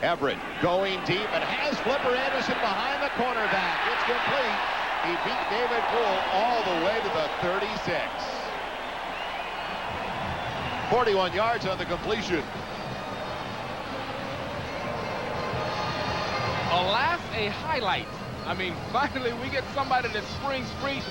Everett going deep and has Flipper Anderson behind the cornerback. It's complete. He beat David Poole all the way to the 36. 41 yards on the completion. Alas, a highlight. I mean, finally we get somebody that springs free.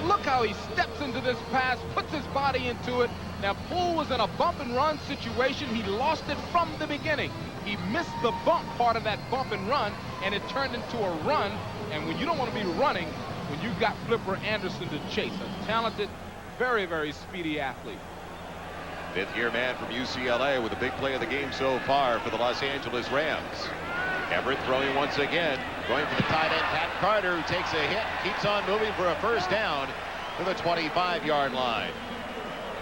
Look how he steps into this pass, puts his body into it. Now, Poole was in a bump and run situation. He lost it from the beginning. He missed the bump part of that bump and run, and it turned into a run. And when you don't want to be running, when you've got Flipper Anderson to chase, a talented, very, very speedy athlete. 5th-year man from UCLA with a big play of the game so far for the Los Angeles Rams. Everett throwing once again, going for the tight end, Pat Carter, who takes a hit, keeps on moving for a first down to the 25-yard line.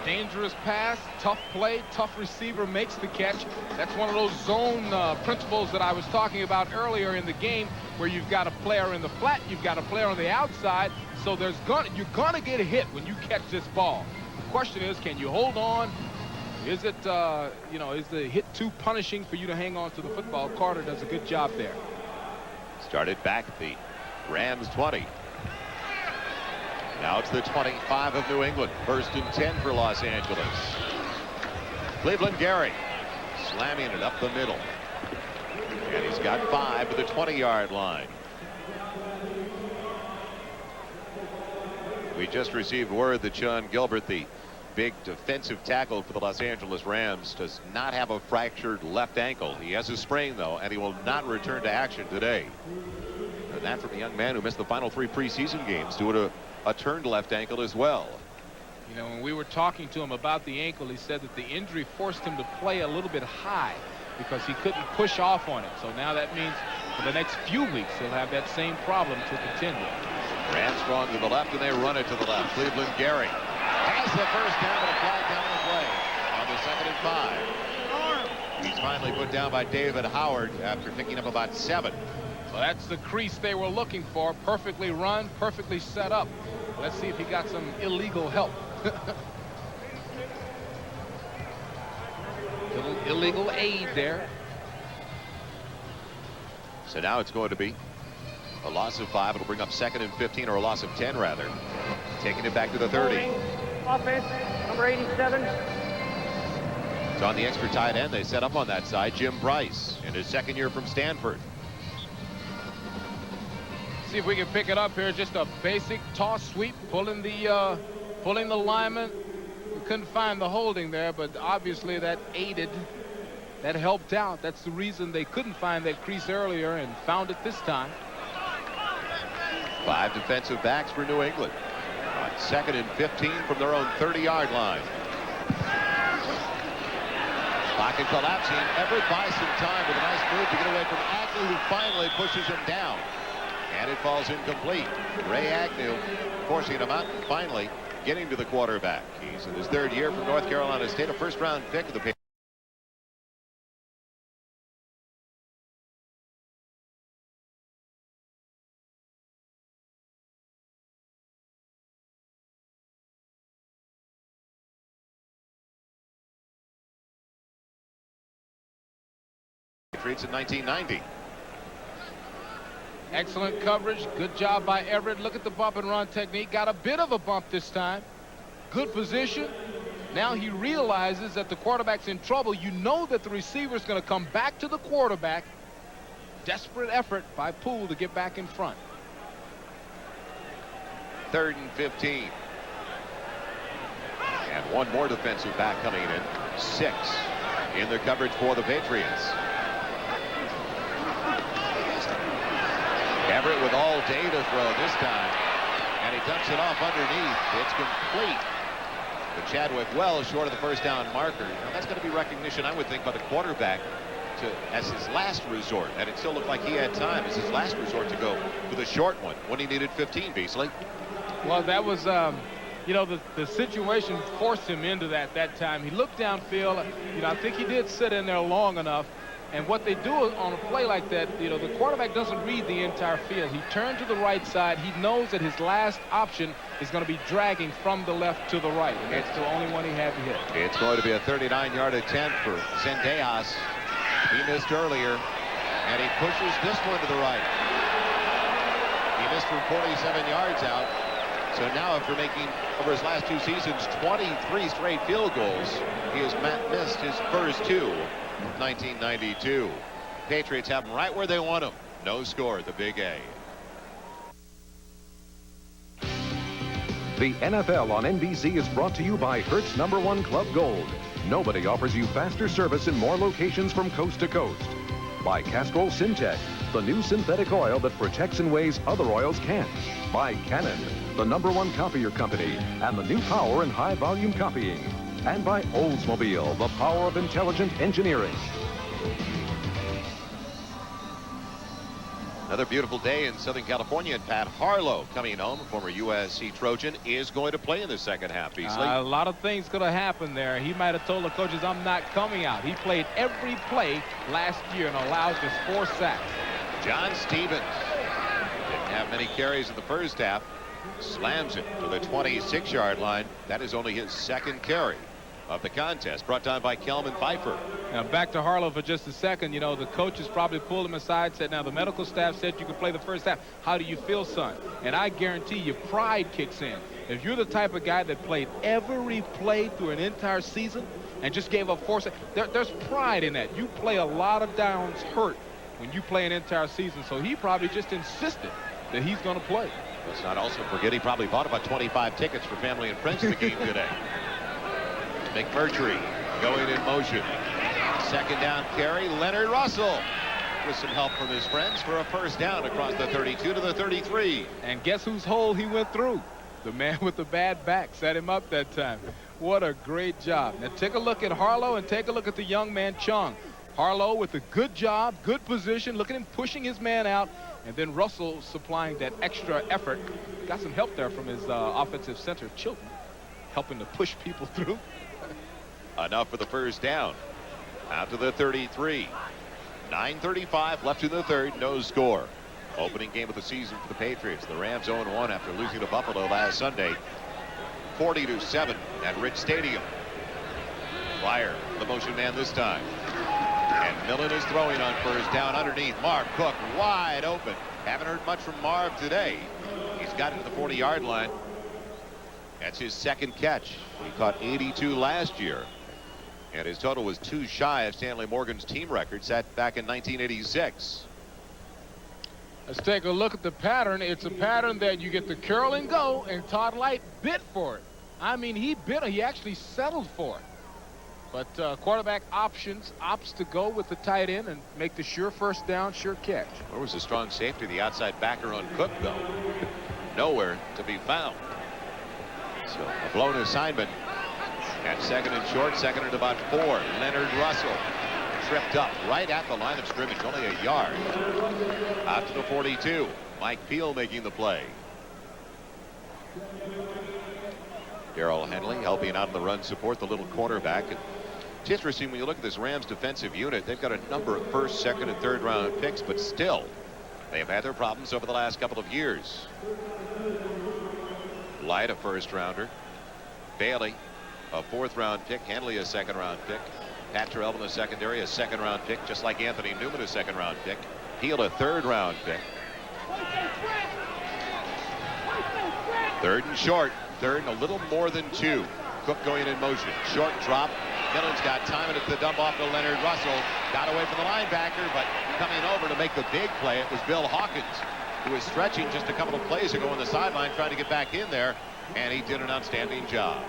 Dangerous pass, tough play, tough receiver makes the catch. That's one of those zone principles that I was talking about earlier in the game, where you've got a player in the flat, you've got a player on the outside, so you're gonna get a hit when you catch this ball. The question is, can you hold on? Is it, is the hit too punishing for you to hang on to the football? Carter does a good job there. Started back at the Rams 20. Now it's the 25 of New England. 1st and 10 for Los Angeles. Cleveland Gary slamming it up the middle. And he's got 5 to the 20-yard line. We just received word that Sean Gilbert, the big defensive tackle for the Los Angeles Rams, does not have a fractured left ankle. He has a sprain, though, and he will not return to action today. And that from a young man who missed the final 3 preseason games due to a turned left ankle as well. When we were talking to him about the ankle, he said that the injury forced him to play a little bit high because he couldn't push off on it. So now that means for the next few weeks, he'll have that same problem to contend with. Armstrong to the left, and they run it to the left. Cleveland Gary has the first down, but a flag down the play on the 2nd and 5. He's finally put down by David Howard after picking up about 7. Well, that's the crease they were looking for. Perfectly run, perfectly set up. Let's see if he got some illegal help. Little illegal aid there. So now it's going to be a loss of 5. It'll bring up 2nd and 15, or a loss of 10 rather. Taking it back to the 30. Offense, number 87. It's on the extra tight end. They set up on that side. Jim Bryce in his 2nd year from Stanford. See if we can pick it up here. Just a basic toss sweep, pulling the lineman. We couldn't find the holding there, but obviously that aided. That helped out. That's the reason they couldn't find that crease earlier and found it this time. 5 defensive backs for New England on 2nd and 15 from their own 30-yard line. Pocket collapsing. Everett buys some time with a nice move to get away from Agnew, who finally pushes him down. And it falls incomplete. Ray Agnew forcing him out and finally getting to the quarterback. He's in his 3rd year from North Carolina State, a first-round pick of the Patriots in 1990. Excellent coverage. Good job by Everett. Look at the bump and run technique. Got a bit of a bump this time. Good position. Now he realizes that the quarterback's in trouble. You know that the receiver's going to come back to the quarterback. Desperate effort by Poole to get back in front. 3rd and 15. And one more defensive back coming in. 6 in the coverage for the Patriots. Everett with all day to throw this time, and he dumps it off underneath. It's complete. But Chadwick well short of the first down marker. Now that's going to be recognition, I would think, by the quarterback as his last resort, and it still looked like he had time as his last resort to go for the short one when he needed 15. Beasley. Well, that was you know, the situation forced him into that time. He looked downfield. You know, I think he did sit in there long enough. And what they do on a play like that, you know, the quarterback doesn't read the entire field. He turned to the right side. He knows that his last option is going to be dragging from the left to the right. And that's the only one he had to hit. It's going to be a 39-yard attempt for Zendejas. He missed earlier, and he pushes this one to the right. He missed from 47 yards out. So now, after making, over his last 2 seasons, 23 straight field goals, he has missed his first 2. 1992. Patriots have them right where they want them. No score at the Big A. The NFL on NBC is brought to you by Hertz #1 Club Gold. Nobody offers you faster service in more locations from coast to coast. By Castrol Syntec, the new synthetic oil that protects in ways other oils can't. By Canon, the #1 copier company, and the new power in high-volume copying. And by Oldsmobile, the power of intelligent engineering. Another beautiful day in Southern California, and Pat Harlow coming home, former USC Trojan, is going to play in the second half. Beasley. A lot of things could have happened there. He might have told the coaches, I'm not coming out. He played every play last year and allowed just 4 sacks. John Stevens didn't have many carries in the first half. Slams it to the 26-yard line. That is only his 2nd carry of the contest. Brought down by Kelvin Pfeiffer. Now back to Harlow for just a second. You know, the coaches probably pulled him aside, said, now the medical staff said you could play the first half. How do you feel, son? And I guarantee you, pride kicks in. If you're the type of guy that played every play through an entire season and just gave up 4 sacks, there's pride in that. You play a lot of downs hurt when you play an entire season. So he probably just insisted that he's going to play. Let's not also forget he probably bought about 25 tickets for family and friends to the game today. McMurtry going in motion. 2nd down carry. Leonard Russell with some help from his friends for a first down across the 32 to the 33. And guess whose hole he went through? The man with the bad back set him up that time. What a great job. Now take a look at Harlow and take a look at the young man Chung. Harlow with a good job, good position. Look at him pushing his man out. And then Russell supplying that extra effort. Got some help there from his offensive center, Chilton, helping to push people through. Enough for the first down. Out to the 33. 9:35 left in the third. No score. Opening game of the season for the Patriots. The Rams 0-1 after losing to Buffalo last Sunday. 40-7 at Rich Stadium. Pryor, the motion man this time. And Millen is throwing on first down underneath. Marv Cook wide open. Haven't heard much from Marv today. He's got it to the 40-yard line. That's his second catch. He caught 82 last year. And his total was 2 shy of Stanley Morgan's team record set back in 1986. Let's take a look at the pattern. It's a pattern that you get the curl and go, and Todd Light bid for it. I mean, he actually settled for it. But quarterback opts to go with the tight end and make the sure first down, sure catch. Where was the strong safety, the outside backer on Cook, though? Nowhere to be found. So a blown assignment at second and short, second and about 4. Leonard Russell tripped up right at the line of scrimmage, only a yard. Out to the 42. Mike Peel making the play. Darrell Henley helping out in the run support, the little cornerback. It's interesting when you look at this Rams defensive unit. They've got a number of first, second, and third round picks, but still they have had their problems over the last couple of years. Light, a first rounder. Bailey, a 4th round pick. Henley, a 2nd round pick. Pat Terrell in the secondary, a 2nd round pick, just like Anthony Newman, a 2nd round pick. Peel, a 3rd round pick. 3rd and short. 3rd and a little more than 2. Cook going in motion. Short drop. Millen's got time, and it's the dump off to Leonard Russell. Got away from the linebacker, but coming over to make the big play, it was Bill Hawkins, who was stretching just a couple of plays ago on the sideline trying to get back in there, and he did an outstanding job.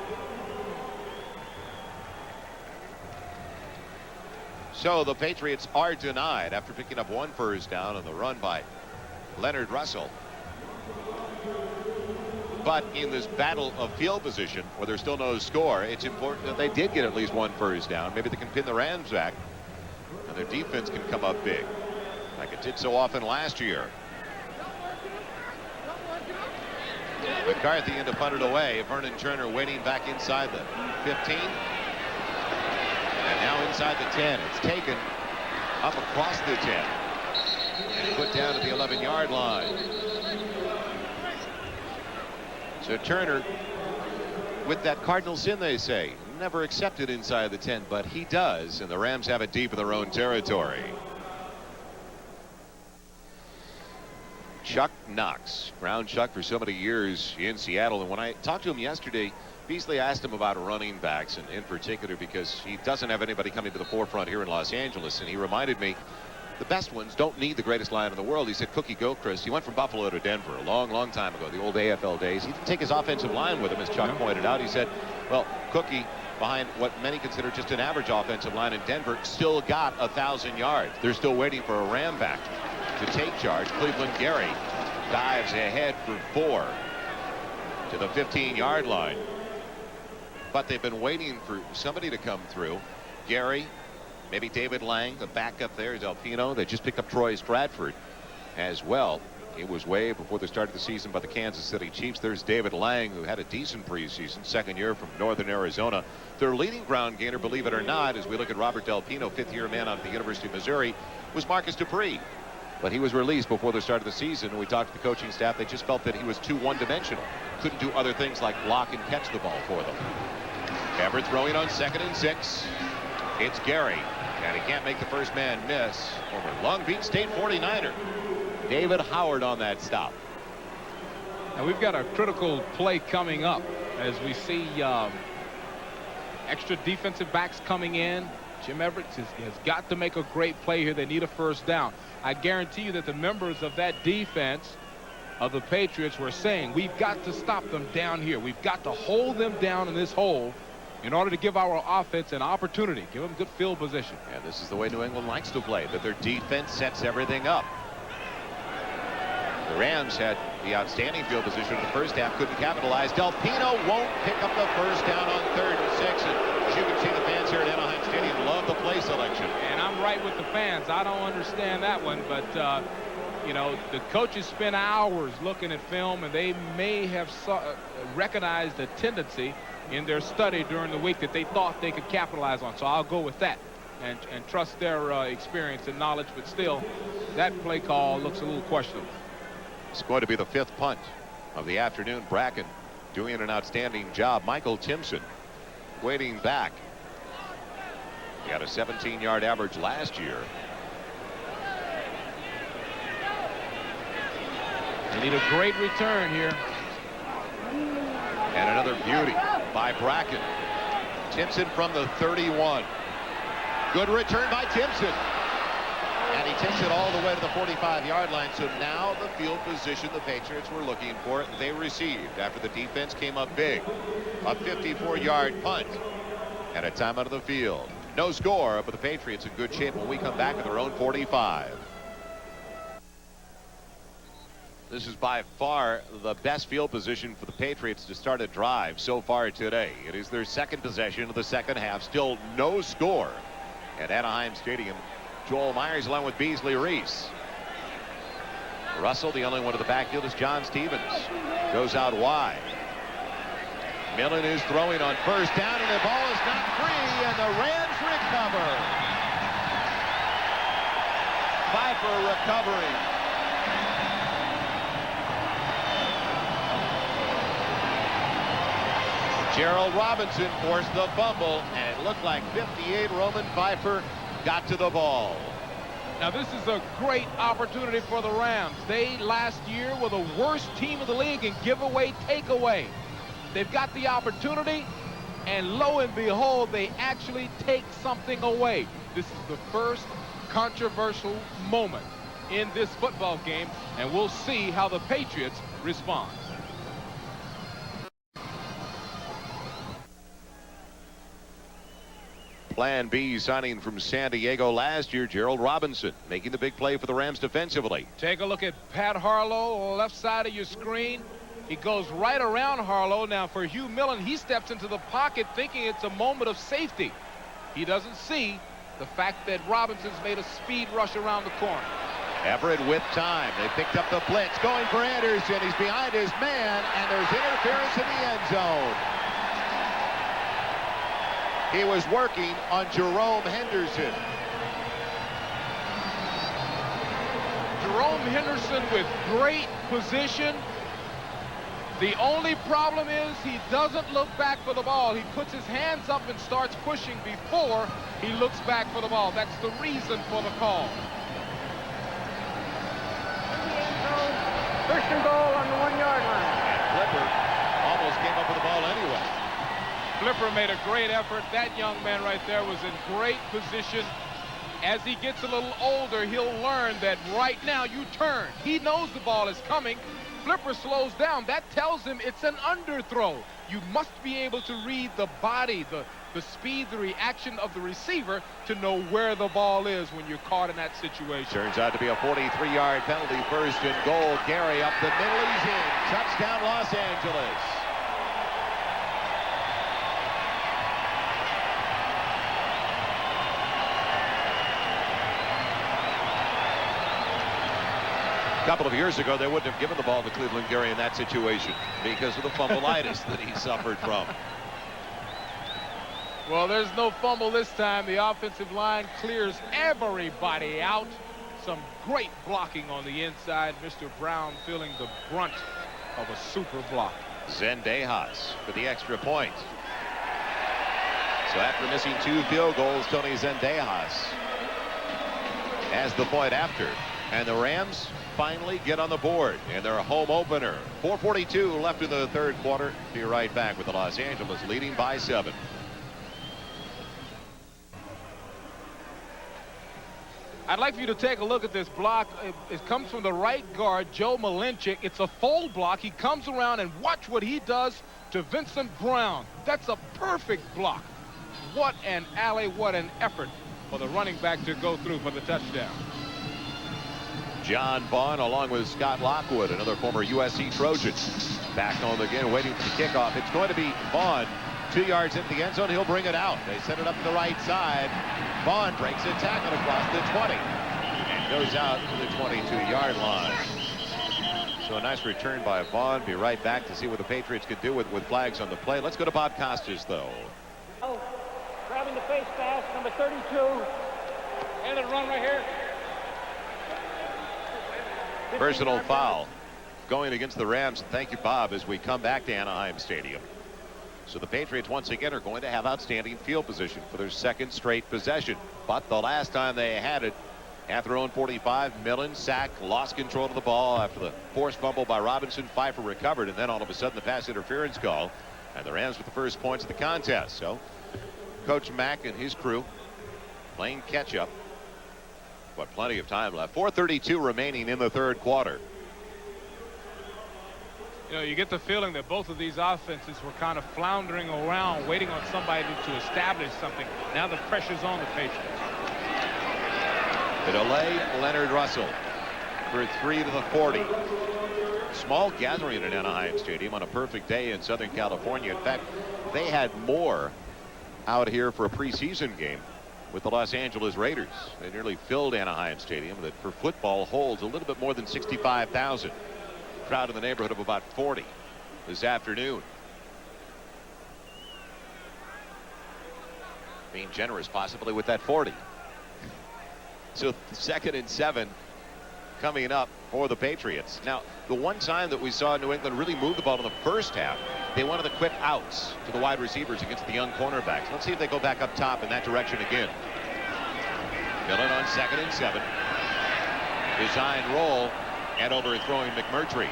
So the Patriots are denied after picking up 1 first down on the run by Leonard Russell. But in this battle of field position where there's still no score, it's important that they did get at least 1 first down. Maybe they can pin the Rams back and their defense can come up big like it did so often last year. McCarthy in to punt it away. Vernon Turner waiting back inside the 15. And now inside the 10. It's taken up across the 10 and put down at the 11-yard line. So Turner, with that cardinal sin, they say, never accepted inside the 10, but he does, and the Rams have it deep in their own territory. Chuck Knox, ground Chuck for so many years in Seattle, and when I talked to him yesterday, Beasley asked him about running backs, and in particular because he doesn't have anybody coming to the forefront here in Los Angeles, and he reminded me the best ones don't need the greatest line in the world. He said Cookie Gilchrist, he went from Buffalo to Denver a long time ago, the old AFL days. He didn't take his offensive line with him, as Chuck pointed out. He said, well, Cookie, behind what many consider just an average offensive line in Denver, still got 1,000 yards. They're still waiting for a Ram back to take charge. Cleveland Gary dives ahead for 4 to the 15-yard line. But they've been waiting for somebody to come through. Gary, maybe David Lang, the backup there is Alpino. They just picked up Troy Stratford as well. He was waived before the start of the season by the Kansas City Chiefs. There's David Lang, who had a decent preseason, 2nd year from Northern Arizona. Their leading ground gainer, believe it or not, as we look at Robert Delpino, 5th-year man out of the University of Missouri, was Marcus Dupree. But he was released before the start of the season. We talked to the coaching staff. They just felt that he was too one-dimensional. Couldn't do other things like block and catch the ball for them. Everett throwing on 2nd and 6. It's Gary. And he can't make the first man miss. Former Long Beach State 49er David Howard on that stop. And we've got a critical play coming up as we see extra defensive backs coming in. Jim Everett has got to make a great play here. They need a first down. I guarantee you that the members of that defense of the Patriots were saying, we've got to stop them down here. We've got to hold them down in this hole in order to give our offense an opportunity, give them good field position. And this is the way New England likes to play, that their defense sets everything up. The Rams had the outstanding field position in the first half, couldn't capitalize. Delpino won't pick up the first down on 3rd and 6. And as you can see, the fans here at Anaheim Stadium love the play play selection. And I'm right with the fans. I don't understand that one, but you know, the coaches spend hours looking at film, and they may have recognized a tendency in their study during the week that they thought they could capitalize on. So I'll go with that and trust their experience and knowledge, but still, that play call looks a little questionable. It's going to be the 5th punt of the afternoon. Bracken doing an outstanding job. Michael Timpson waiting back. He had a 17-yard average last year. They need a great return here. And another beauty by Bracken. Timpson from the 31. Good return by Timpson. And he takes it all the way to the 45-yard line. So now the field position the Patriots were looking for, they received after the defense came up big. A 54-yard punt and a time out of the field. No score, but the Patriots in good shape when we come back at their own 45. This is by far the best field position for the Patriots to start a drive so far today. It is their second possession of the second half. Still no score at Anaheim Stadium. Joel Myers along with Beasley Reese. Russell, the only one to the backfield, is John Stevens. Goes out wide. Millen is throwing on first down, and the ball is not free, and the Rams recover. Pfeiffer recovering. Gerald Robinson forced the fumble, and it looked like 58 Roman Pfeiffer got to the ball. Now this is a great opportunity for the Rams. They last year were the worst team of the league in giveaway takeaway. They've got the opportunity, and lo and behold, they actually take something away. This is the first controversial moment in this football game, and we'll see how the Patriots respond. Plan B signing from San Diego last year, Gerald Robinson, making the big play for the Rams defensively. Take a look at Pat Harlow, left side of your screen. He goes right around Harlow. Now for Hugh Millen, he steps into the pocket thinking it's a moment of safety. He doesn't see the fact that Robinson's made a speed rush around the corner. Everett with time. They picked up the blitz, going for Anderson. He's behind his man, and there's interference in the end zone. He was working on Jerome Henderson. Jerome Henderson with great position. The only problem is he doesn't look back for the ball. He puts his hands up and starts pushing before he looks back for the ball. That's the reason for the call. First and goal on the 1-yard line. And Flipper almost came up with the ball anyway. Flipper made a great effort. That young man right there was in great position. As he gets a little older, he'll learn that right now you turn. He knows the ball is coming. Flipper slows down. That tells him it's an underthrow. You must be able to read the body, the speed, the reaction of the receiver to know where the ball is when you're caught in that situation. Turns out to be a 43-yard penalty. First and goal. Gary up the middle. He's in. Touchdown, Los Angeles. A couple of years ago, they wouldn't have given the ball to Cleveland Gary in that situation because of the fumbleitis that he suffered from. Well, there's no fumble this time. The offensive line clears everybody out. Some great blocking on the inside. Mr. Brown feeling the brunt of a super block. Zendejas for the extra point. So after missing 2 field goals, Tony Zendejas has the point after. And the Rams finally get on the board in their home opener. 4:42 left in the third quarter. Be right back with the Los Angeles leading by 7. I'd like for you to take a look at this block. It comes from the right guard, Joe Malinchik. It's a fold block. He comes around and watch what he does to Vincent Brown. That's a perfect block. What an alley, what an effort for the running back to go through for the touchdown. John Vaughn along with Scott Lockwood, another former USC Trojan, back home again waiting for the kickoff. It's going to be Vaughn 2 yards into the end zone. He'll bring it out. They set it up to the right side. Vaughn breaks a tackle across the 20 and goes out to the 22-yard line. So a nice return by Vaughn. Be right back to see what the Patriots could do with flags on the play. Let's go to Bob Costas, though. Oh, grabbing the face mask, number 32. And a run right here. Personal foul going against the Rams. Thank you, Bob, as we come back to Anaheim Stadium. So the Patriots once again are going to have outstanding field position for their second straight possession. But the last time they had it, at their own 45, Millen sacked, lost control of the ball after the forced fumble by Robinson. Pfeiffer recovered, and then all of a sudden the pass interference call, and the Rams with the first points of the contest. So Coach Mack and his crew playing catch up, but plenty of time left. 4:32 remaining in the third quarter. You know, you get the feeling that both of these offenses were kind of floundering around, waiting on somebody to establish something. Now the pressure's on the Patriots. The delay, Leonard Russell for 3 to the 40. Small gathering at Anaheim Stadium on a perfect day in Southern California. In fact, they had more out here for a preseason game with the Los Angeles Raiders. They nearly filled Anaheim Stadium that for football holds a little bit more than 65,000. Crowd in the neighborhood of about 40 this afternoon. Being generous possibly with that 40. So 2nd and 7 coming up for the Patriots. Now, the one time that we saw New England really move the ball in the first half, they wanted the quick outs to the wide receivers against the young cornerbacks. Let's see if they go back up top in that direction again. Millen on 2nd and 7. Design roll and overthrowing McMurtry.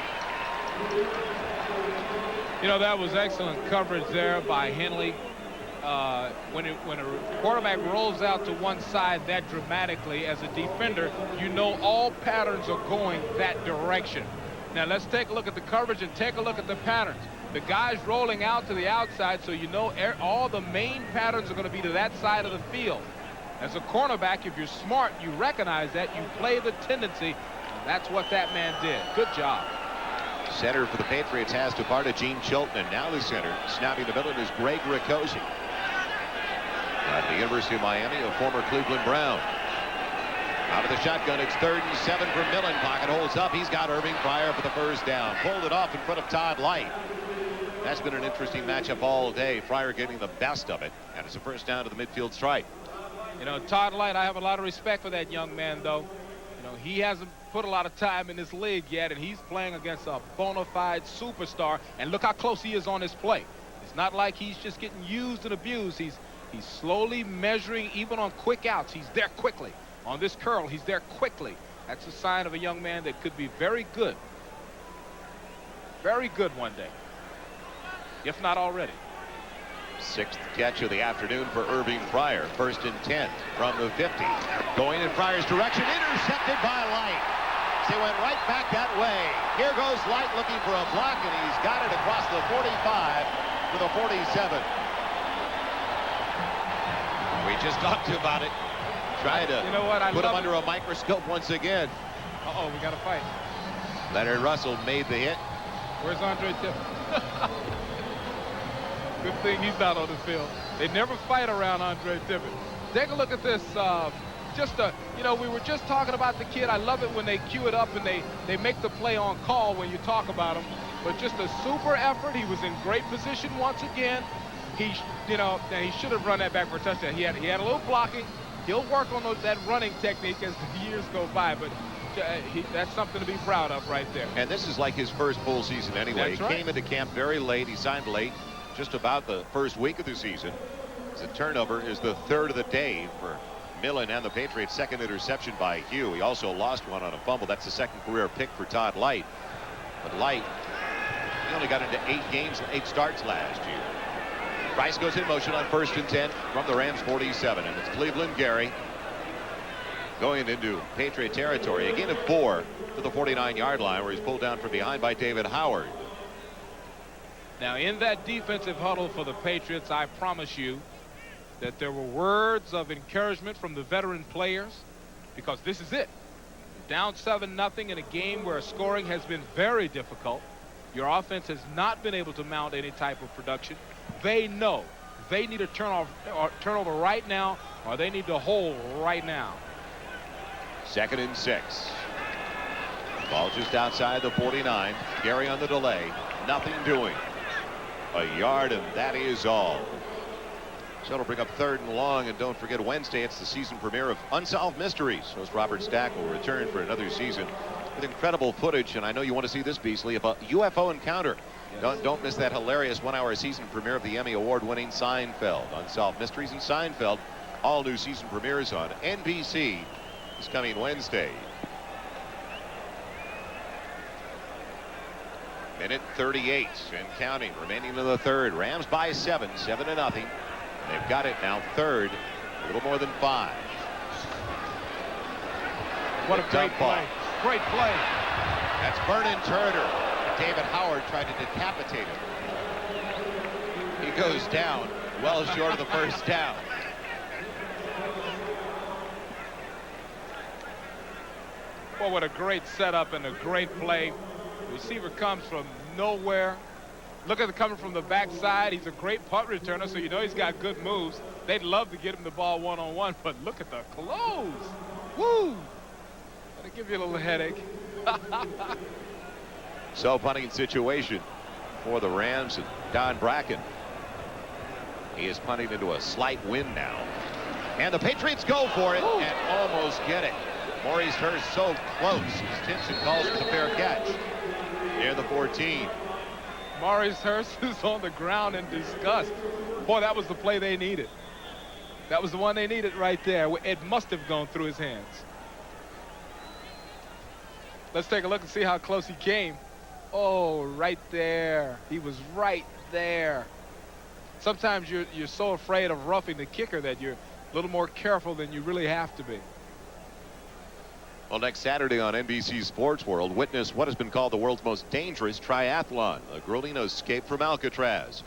You know, that was excellent coverage there by Henley. When a quarterback rolls out to one side that dramatically, as a defender, you know all patterns are going that direction. Now let's take a look at the coverage and take a look at the patterns. The guy's rolling out to the outside, so you know all the main patterns are going to be to that side of the field. As a cornerback, if you're smart, you recognize that, you play the tendency. That's what that man did. Good job. Center for the Patriots has to part of Gene Chilton, and now the center snapping the middle is Greg Ricosi. At the University of Miami, a former Cleveland Brown. Out of the shotgun, it's 3rd and 7 for Millen. Pocket holds up. He's got Irving Pryor for the first down. Pulled it off in front of Todd Light. That's been an interesting matchup all day. Pryor getting the best of it, and it's a first down to the midfield stripe. You know, Todd Light, I have a lot of respect for that young man, though. You know, he hasn't put a lot of time in this league yet, and he's playing against a bona fide superstar. And look how close he is on this play. It's not like he's just getting used and abused. He's slowly measuring, even on quick outs. He's there quickly. On this curl, he's there quickly. That's a sign of a young man that could be very good. Very good one day, if not already. 6th catch of the afternoon for Irving Pryor. 1st and 10 from the 50. Going in Pryor's direction, intercepted by Light. They went right back that way. Here goes Light looking for a block, and he's got it across the 45 to the 47. We just talked about it. Try to put him under a microscope once again. Uh-oh, we got a fight. Leonard Russell made the hit. Where's Andre Tippett? Good thing he's not on the field. They never fight around Andre Tippett. Take a look at this. You know, we were just talking about the kid. I love it when they cue it up and they make the play on call when you talk about him. But just a super effort. He was in great position once again. He should have run that back for a touchdown. He had a little blocking. He'll work on that running technique as the years go by, but that's something to be proud of right there. And this is like his first full season anyway. That's He right. came into camp very late. He signed late, just about the first week of the season. The turnover is the 3rd of the day for Millen, and the Patriots' 2nd interception by Hugh. He also lost one on a fumble. That's the 2nd career pick for Todd Light. But Light, he only got into 8 starts last year. Price goes in motion on 1st and 10 from the Rams 47, and it's Cleveland Gary going into Patriot territory. A gain of 4 to the 49-yard line, where he's pulled down from behind by David Howard. Now, in that defensive huddle for the Patriots, I promise you that there were words of encouragement from the veteran players, because this is it. You're down 7-0 in a game where scoring has been very difficult. Your offense has not been able to mount any type of production. They know they need a turnover right now, or they need to hold right now. 2nd and 6. Ball just outside the 49. Gary on the delay. Nothing doing. A yard, and that is all. So it'll bring up 3rd and long, and don't forget Wednesday, it's the season premiere of Unsolved Mysteries. Host Robert Stack will return for another season with incredible footage, and I know you want to see this, Beasley, of a UFO encounter. Yes. Don't miss that hilarious 1-hour season premiere of the Emmy Award-winning Seinfeld. Unsolved Mysteries and Seinfeld, all new season premieres on NBC this coming Wednesday. Minute 38 and counting, remaining in the 3rd. Rams by 7, 7-0. They've got it now 3rd, a little more than 5. What a great play. Great play. That's Vernon Turner. David Howard tried to decapitate him. He goes down well short of the first down. Well, what a great setup and a great play. The receiver comes from nowhere. Look at it coming from the backside. He's a great punt returner, so you know he's got good moves. They'd love to get him the ball one-on-one, but look at the close. Woo! That'll give you a little headache. So punting situation for the Rams and Don Bracken. He is punting into a slight wind now. And the Patriots go for it and almost get it. Maurice Hurst so close as Timpson calls for the fair catch. Near the 14. Maurice Hurst is on the ground in disgust. Boy, that was the play they needed. That was the one they needed right there. It must have gone through his hands. Let's take a look and see how close he came. Oh, right there. He was right there. Sometimes you're so afraid of roughing the kicker that you're a little more careful than you really have to be. Well, next Saturday on NBC Sports World, witness what has been called the world's most dangerous triathlon, a grueling escape from Alcatraz.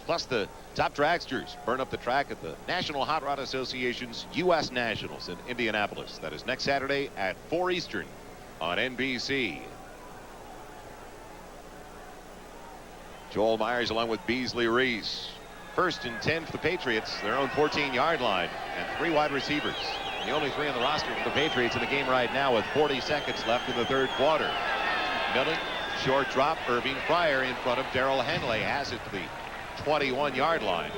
Plus, the top dragsters burn up the track at the National Hot Rod Association's U.S. Nationals in Indianapolis. That is next Saturday at 4 Eastern on NBC. Joel Myers along with Beasley Reese. 1st and 10 for the Patriots, their own 14-yard line, and 3 wide receivers. The only 3 on the roster for the Patriots in the game right now with 40 seconds left in the 3rd quarter. Millen, short drop. Irving Fryer in front of Darrell Henley has it to the 21-yard line.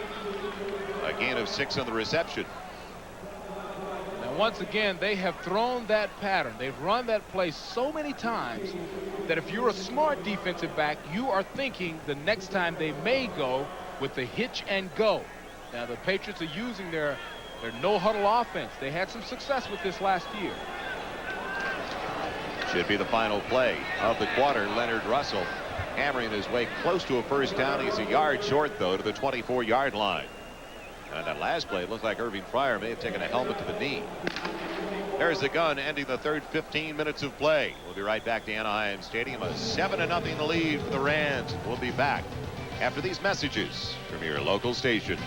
A gain of 6 on the reception. Now, once again, they have thrown that pattern. They've run that play so many times that if you're a smart defensive back, you are thinking the next time they may go with the hitch and go. Now, the Patriots are using their no-huddle offense. They had some success with this last year. Should be the final play of the quarter. Leonard Russell hammering his way close to a first down. He's a yard short, though, to the 24-yard line. And that last play looked like Irving Fryer may have taken a helmet to the knee. There's the gun ending the 3rd 15 minutes of play. We'll be right back to Anaheim Stadium. A 7-0 lead for the Rams. We'll be back after these messages from your local station.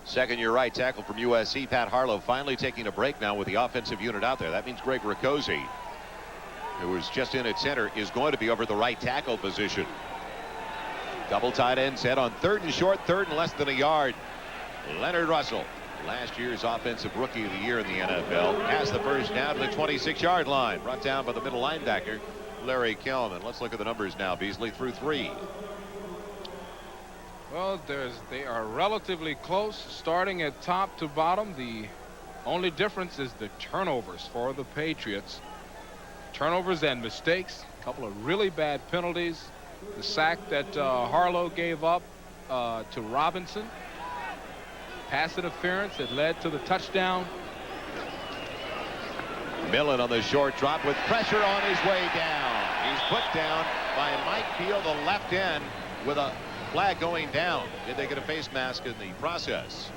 Second-year right tackle from USC, Pat Harlow, finally taking a break now with the offensive unit out there. That means Greg Riccozzi, who was just in at center, is going to be over the right tackle position. Double tight end set on 3rd and short, 3rd and less than a yard. Leonard Russell, last year's offensive rookie of the year in the NFL, has the first down to the 26-yard line, brought down by the middle linebacker, Larry Kellman. Let's look at the numbers now, Beasley, through 3. Well, they are relatively close, starting at top to bottom. The only difference is the turnovers for the Patriots. Turnovers and mistakes, a couple of really bad penalties. The sack that Harlow gave up to Robinson. Pass interference that led to the touchdown. Millen on the short drop with pressure on his way down. He's put down by Mike Beal, the left end, with a flag going down. Did they get a face mask in the process?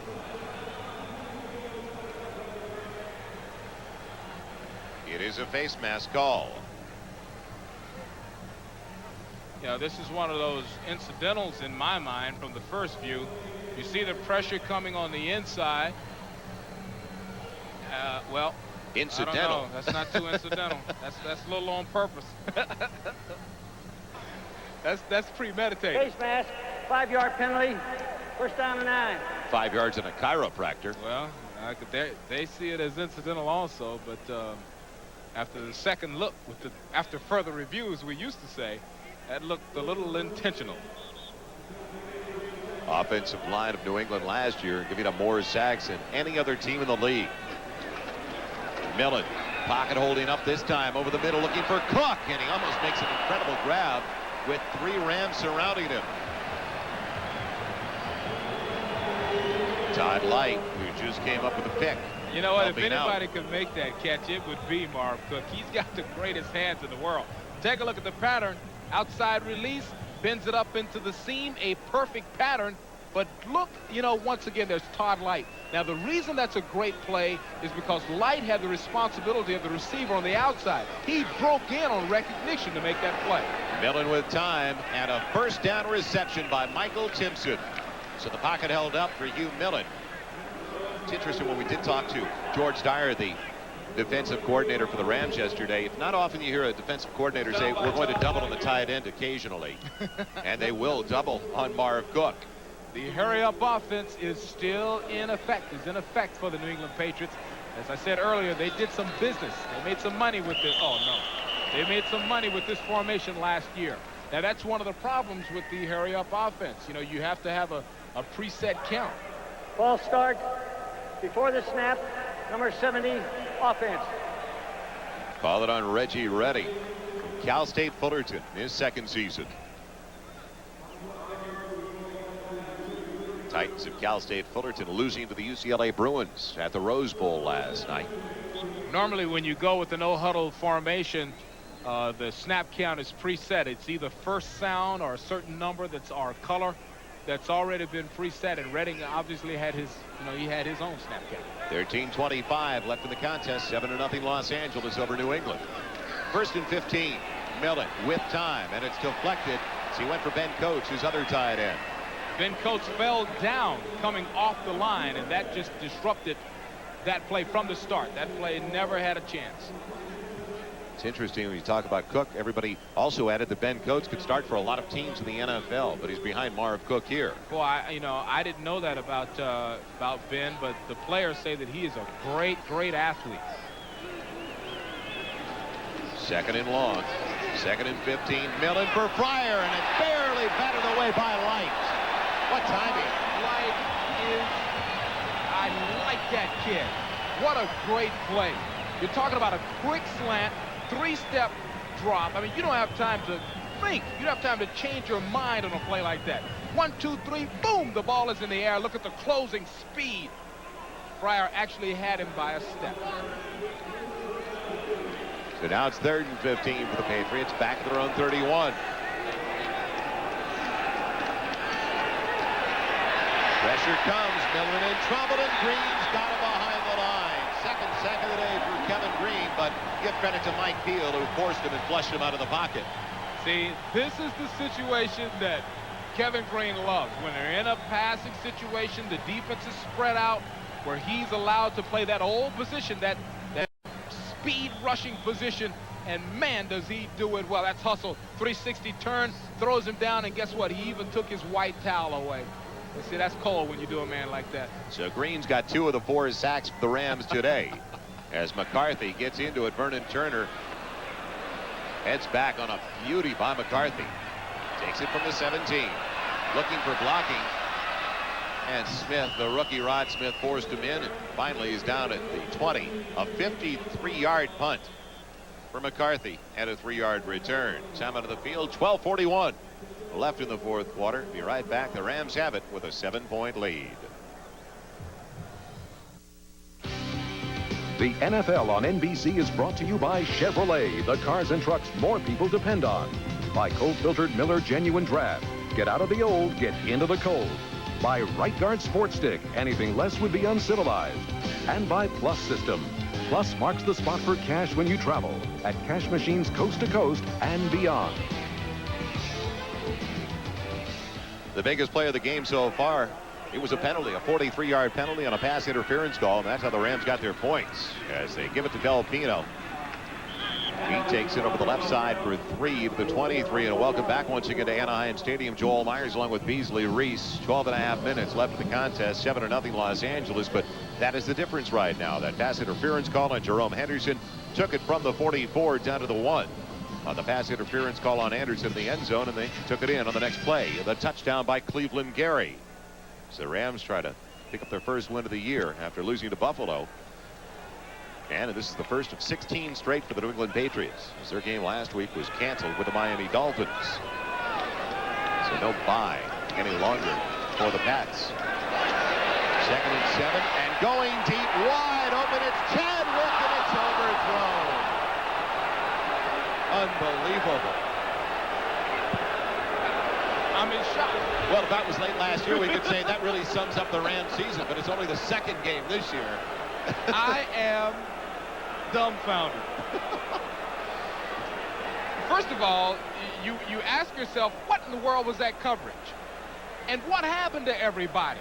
It is a face mask call. Yeah, this is one of those incidentals in my mind from the first view. You see the pressure coming on the inside. Well, incidental. I don't know. That's not too incidental. That's a little on purpose. That's premeditated. Face mask, 5-yard penalty, first down and 9. 5 yards and a chiropractor. Well, they see it as incidental also, but after the second look, after further reviews, we used to say, that looked a little intentional. Offensive line of New England last year giving up more sacks than any other team in the league. Millen, pocket holding up this time over the middle, looking for Cook, and he almost makes an incredible grab with 3 Rams surrounding him. Todd Light, who just came up with a pick. You know what? If helping out. anybody could make that catch, it would be Marv Cook. He's got the greatest hands in the world. Take a look at the pattern. Outside release, bends it up into the seam, a perfect pattern. But look, you know, once again, there's Todd Light. Now, the reason that's a great play is because Light had the responsibility of the receiver on the outside. He broke in on recognition to make that play. Millen with time and a first down reception by Michael Timpson. So the pocket held up for Hugh Millen. It's interesting when we did talk to George Dyer, the defensive coordinator for the Rams yesterday. It's not often you hear a defensive coordinator say, we're going to double on the tight end occasionally. And they will double on Marv Cook. The hurry-up offense is still in effect, for the New England Patriots. As I said earlier, they did some business. They made some money with this. Oh, no. They made some money with this formation last year. Now, that's one of the problems with the hurry-up offense. You know, you have to have a preset count. False start before the snap, number 70, offense. Call it on Reggie Reddy. Cal State Fullerton, his second season. Titans of Cal State Fullerton losing to the UCLA Bruins at the Rose Bowl last night. Normally, when you go with the no-huddle formation, the snap count is preset. It's either first sound or a certain number that's our color that's already been preset. And Redding obviously had his, he had his own snap count. 13:25 left in the contest. 7-0 Los Angeles over New England. First and 15. Millen with time, and it's deflected. So he went for Ben Coates, his other tight end. Ben Coates fell down coming off the line, and that just disrupted that play from the start. That play never had a chance. It's interesting when you talk about Cook. Everybody also added that Ben Coates could start for a lot of teams in the NFL, but he's behind Marv Cook here. Boy, I didn't know that about Ben, but the players say that he is a great athlete. Second and long. Second and 15. Millen for Fryer, and it barely batted away by Light. What timing. I like that kid. What a great play. You're talking about a quick slant, 3-step drop. I mean, you don't have time to think. You don't have time to change your mind on a play like that. 1, 2, 3, boom, the ball is in the air. Look at the closing speed. Fryer actually had him by a step. So now it's 3rd and 15 for the Patriots, back at their own 31. Pressure comes. Millen in trouble, and Green's got him behind the line. Second sack of the day for Kevin Green, but give credit to Mike Peel, who forced him and flushed him out of the pocket. See, this is the situation that Kevin Green loves. When they're in a passing situation, the defense is spread out, where he's allowed to play that old position, that speed rushing position, and man, does he do it well. That's hustle. 360 turn, throws him down, and guess what? He even took his white towel away. You see, that's cold when you do a man like that. So Green's got 2 of the 4 sacks for the Rams today. As McCarthy gets into it, Vernon Turner heads back on a beauty by McCarthy. Takes it from the 17. Looking for blocking. And Smith, the rookie Rod Smith, forced him in, and finally he's down at the 20. A 53-yard punt for McCarthy and a 3-yard return. Time out of the field, 12:41 left in the 4th quarter. Be right back. The Rams have it with a 7-point lead. The NFL on NBC is brought to you by Chevrolet, the cars and trucks more people depend on. By cold-filtered Miller Genuine Draft. Get out of the old, get into the cold. By Right Guard Sports Stick. Anything less would be uncivilized. And by Plus System. Plus marks the spot for cash when you travel at cash machines coast to coast and beyond. The biggest play of the game so far, it was a penalty, a 43-yard penalty on a pass interference call, and that's how the Rams got their points as they give it to Del Pino. He takes it over the left side for 3 to the 23. And welcome back once again to Anaheim Stadium. Joel Myers along with Beasley Reese. 12.5 minutes left of the contest. 7-0 Los Angeles. But that is the difference right now. That pass interference call on Jerome Henderson took it from the 44 down to the 1. On the pass interference call on Anderson in the end zone, and they took it in on the next play. The touchdown by Cleveland Gary. So the Rams try to pick up their first win of the year after losing to Buffalo. And this is the first of 16 straight for the New England Patriots, as their game last week was canceled with the Miami Dolphins. So no bye any longer for the Pats. 2nd and 7, and going deep, wide open. It's Chadwick, and it's overthrown. Unbelievable. I'm in shock. Well, if that was late last year, we could say that really sums up the Rams season, but it's only the second game this year. I am dumbfounded. First of all, you ask yourself, what in the world was that coverage? And what happened to everybody?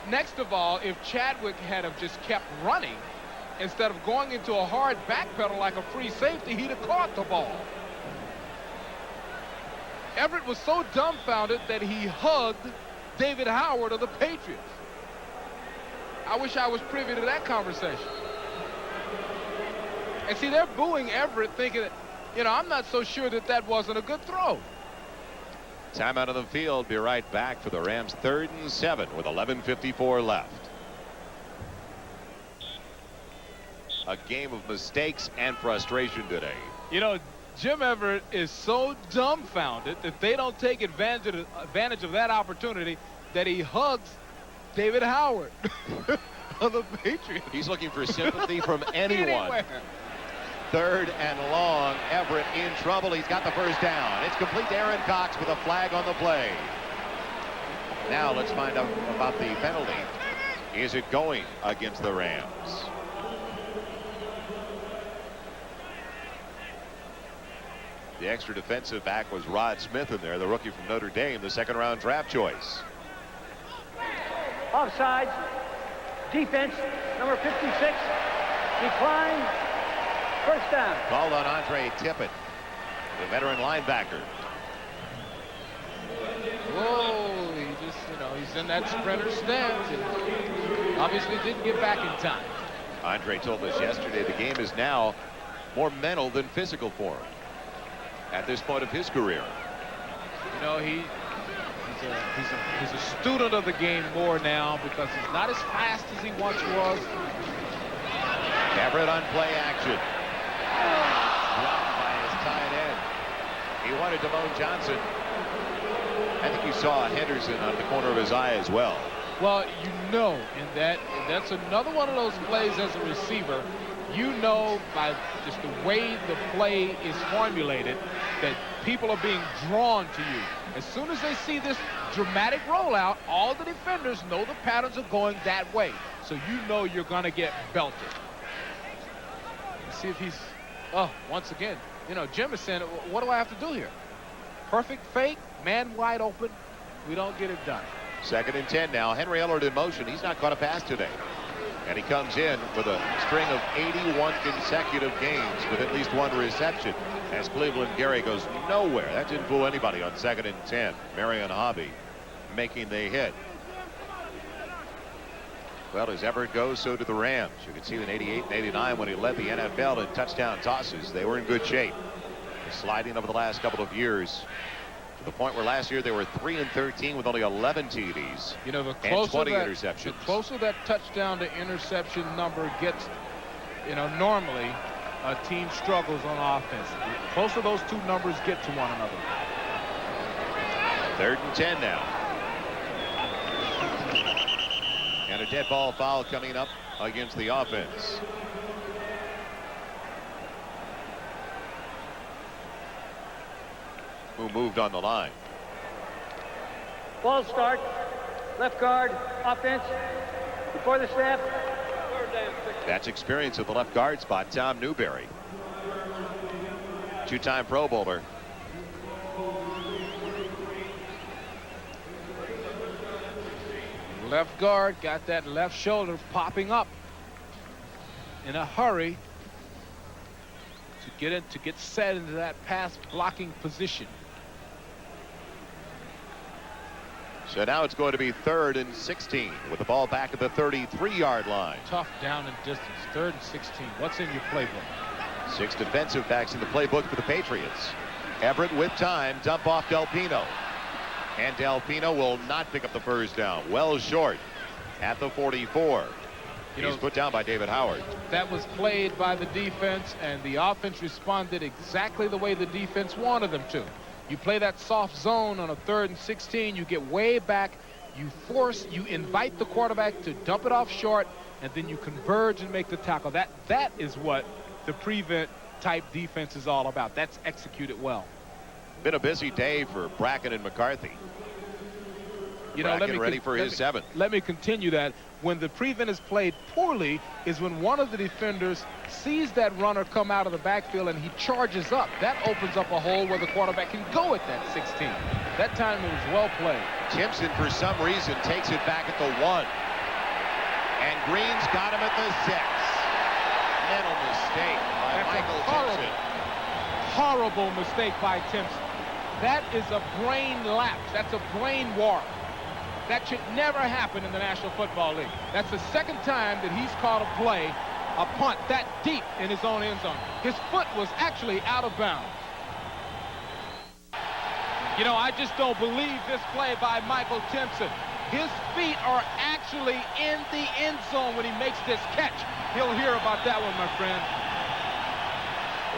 Next of all, if Chadwick had have just kept running, instead of going into a hard backpedal like a free safety, he'd have caught the ball. Everett was so dumbfounded that he hugged David Howard of the Patriots. I wish I was privy to that conversation. And see, they're booing Everett, thinking that, I'm not so sure that that wasn't a good throw. Time out of the field. Be right back for the Rams 3rd and 7 with 11:54 left. A game of mistakes and frustration today. Jim Everett is so dumbfounded that they don't take advantage of that opportunity that he hugs David Howard of the Patriots. He's looking for sympathy from anyone. Anywhere. 3rd and long. Everett in trouble. He's got the first down. It's complete to Aaron Cox with a flag on the play. Now let's find out about the penalty. Is it going against the Rams? The extra defensive back was Rod Smith in there, the rookie from Notre Dame, the 2nd-round draft choice. Offside. Defense, number 56. Decline. First down. Called on Andre Tippett, the veteran linebacker. Whoa, he just, he's in that sprinter stance and obviously didn't get back in time. Andre told us yesterday the game is now more mental than physical for him at this point of his career. He's a student of the game more now because he's not as fast as he once was. Everett on play action. Blocked by his tight end. He wanted Damone Johnson. I think you saw Henderson on the corner of his eye as well. Well, and that's another one of those plays as a receiver. By just the way the play is formulated that people are being drawn to you. As soon as they see this dramatic rollout, all the defenders know the patterns are going that way. So you're going to get belted. Let's see if he's, once again, Jim is saying, what do I have to do here? Perfect fake, man wide open. We don't get it done. 2nd and 10 now. Henry Ellard in motion. He's not caught a pass today. And he comes in with a string of 81 consecutive games with at least one reception as Cleveland Gary goes nowhere. That didn't fool anybody on 2nd and 10. Marion Hobby making the hit. Well, as Everett goes, so do the Rams. You can see in 88 and 89 when he led the NFL in touchdown tosses. They were in good shape. They're sliding over the last couple of years to the point where last year they were 3 and 13 with only 11 TDs the and 20 interceptions. The closer that touchdown to interception number gets, normally a team struggles on offense. The closer those two numbers get to one another. 3rd and 10 now. And a dead ball foul coming up against the offense. Who moved on the line? Ball start. Left guard. Offense. Before the snap. That's experience at the left guard spot. Tom Newberry, 2-time Pro Bowler. Left guard got that left shoulder popping up in a hurry. get set into that pass blocking position. So now it's going to be 3rd and 16 with the ball back at the 33-yard line. Tough down and distance. 3rd and 16. What's in your playbook? 6 defensive backs in the playbook for the Patriots. Everett with time, dump off Del Pino. And Del Pino will not pick up the first down. Well short at the 44. He's put down by David Howard. That was played by the defense, and the offense responded exactly the way the defense wanted them to. You play that soft zone on a 3rd and 16, you get way back, you invite the quarterback to dump it off short, and then you converge and make the tackle. That is what the prevent type defense is all about. That's executed well. Been a busy day for Bracken and McCarthy. Bracken ready for his 7th. Let me continue that. When the prevent is played poorly is when one of the defenders sees that runner come out of the backfield and he charges up. That opens up a hole where the quarterback can go at that 16. That time it was well played. Timpson, for some reason, takes it back at the 1. And Green's got him at the 6. Mental mistake by Michael Timpson. Horrible mistake by Timpson. That is a brain lapse. That's a brain warp. That should never happen in the National Football League. That's the 2nd time that he's caught a play, a punt that deep in his own end zone. His foot was actually out of bounds. I just don't believe this play by Michael Timpson. His feet are actually in the end zone when he makes this catch. He'll hear about that one, my friend.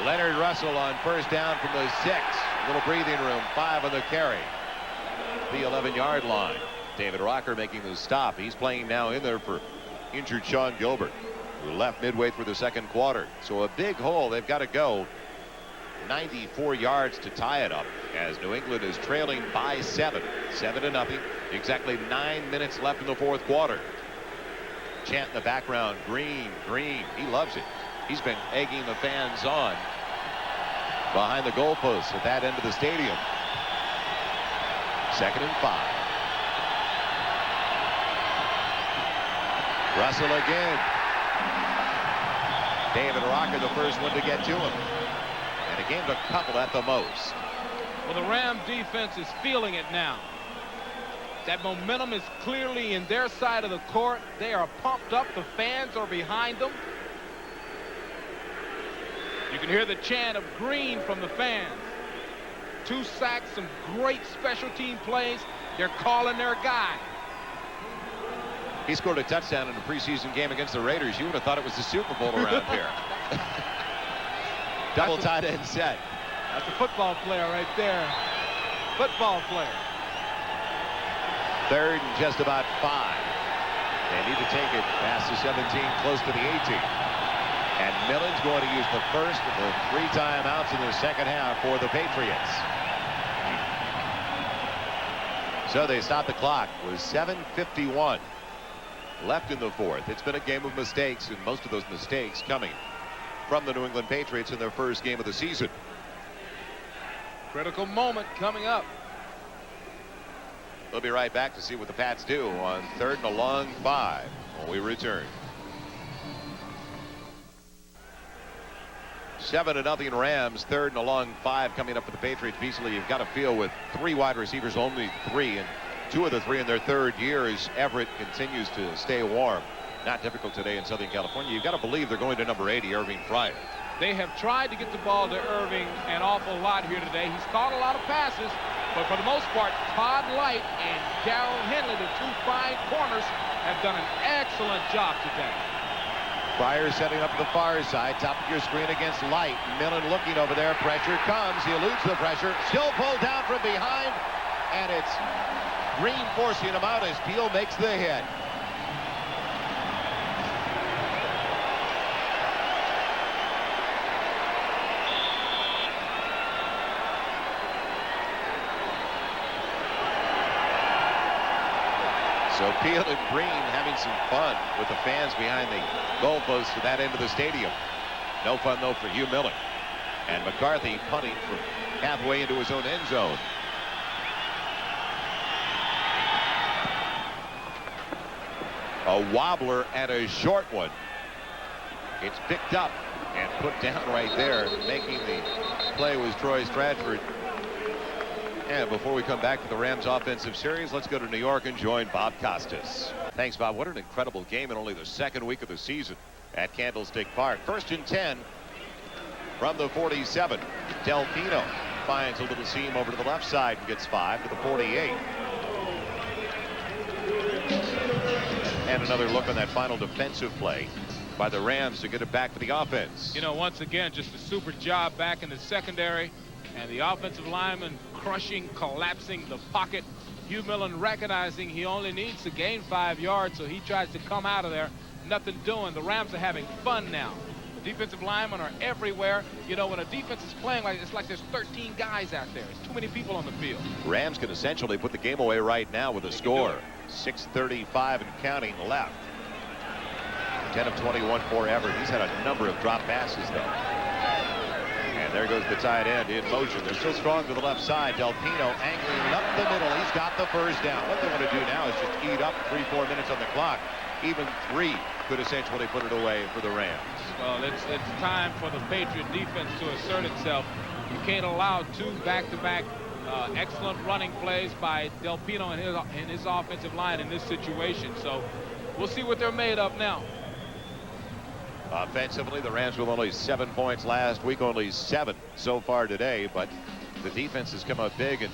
Leonard Russell on first down from the 6. Little breathing room, 5 on the carry. The 11-yard line. David Rocker making the stop. He's playing now in there for injured Sean Gilbert, who left midway through the 2nd quarter. So a big hole. They've got to go 94 yards to tie it up as New England is trailing by 7. 7-0. Exactly 9 minutes left in the 4th quarter. Chant in the background, Green, Green. He loves it. He's been egging the fans on behind the goalposts at that end of the stadium. 2nd and 5. Russell again. David Rocker, the first one to get to him. And he gained a couple at the most. Well, the Ram defense is feeling it now. That momentum is clearly in their side of the court. They are pumped up. The fans are behind them. You can hear the chant of Green from the fans. 2 sacks, some great special team plays. They're calling their guy. He scored a touchdown in a preseason game against the Raiders. You would have thought it was the Super Bowl around here. Double tight end set. That's a football player right there. Football player. 3rd and just about 5. They need to take it past the 17, close to the 18. And Millen's going to use the first of the 3 timeouts in the 2nd half for the Patriots. So they stop the clock with 7:51 left in the 4th. It's been a game of mistakes, and most of those mistakes coming from the New England Patriots in their first game of the season. Critical moment coming up. We'll be right back to see what the Pats do on 3rd and a long 5 when we return. 7-0 Rams, 3rd and a long 5 coming up for the Patriots. Beasley, you've got to feel with 3 wide receivers, only 3, and 2 of the 3 in their 3rd year as Everett continues to stay warm. Not difficult today in Southern California. You've got to believe they're going to number 80, Irving Fryer. They have tried to get the ball to Irving an awful lot here today. He's caught a lot of passes, but for the most part, Todd Light and Darrell Henley, the 2 fine corners, have done an excellent job today. Fryer setting up the far side, top of your screen against Light. Millen looking over there. Pressure comes. He eludes the pressure. Still pulled down from behind, and it's Green forcing him out as Peel makes the hit. So Peel and Green having some fun with the fans behind the goalposts to that end of the stadium. No fun, though, for Hugh Millen. And McCarthy punting from halfway into his own end zone. A wobbler and a short one. It's picked up And put down right there. Making the play was Troy Stratford. And before we come back to the Rams offensive series, let's go to New York and join Bob Costas. Thanks, Bob. What an incredible game in only the second week of the season at Candlestick Park. 1st and 10 from the 47. Del Pino finds a little seam over to the left side and gets 5 to the 48. And another look on that final defensive play by the Rams to get it back to the offense. You know, once again, just a super job back in the secondary, and the offensive lineman crushing, collapsing the pocket. Hugh Millen recognizing he only needs to gain 5 yards, so he tries to come out of there. Nothing doing. The Rams are having fun now. The defensive linemen are everywhere. You know, when a defense is playing like it's like there's 13 guys out there. It's too many people on the field. Rams can essentially put the game away right now with a score. 6:35 and counting left. 10 of 21 for Everett. He's had a number of drop passes, though. And there goes the tight end in motion. They're still strong to the left side. Del Pino angling up the middle. He's got the first down. What they want to do now is just eat up 3-4 minutes on the clock. Even 3 could essentially put it away for the Rams. Well, it's time for the Patriot defense to assert itself. You can't allow 2 back-to-back excellent running plays by Del Pino and his offensive line in this situation. So we'll see what they're made of now. Offensively, the Rams with only 7 points last week, only 7 so far today, but the defense has come up big. And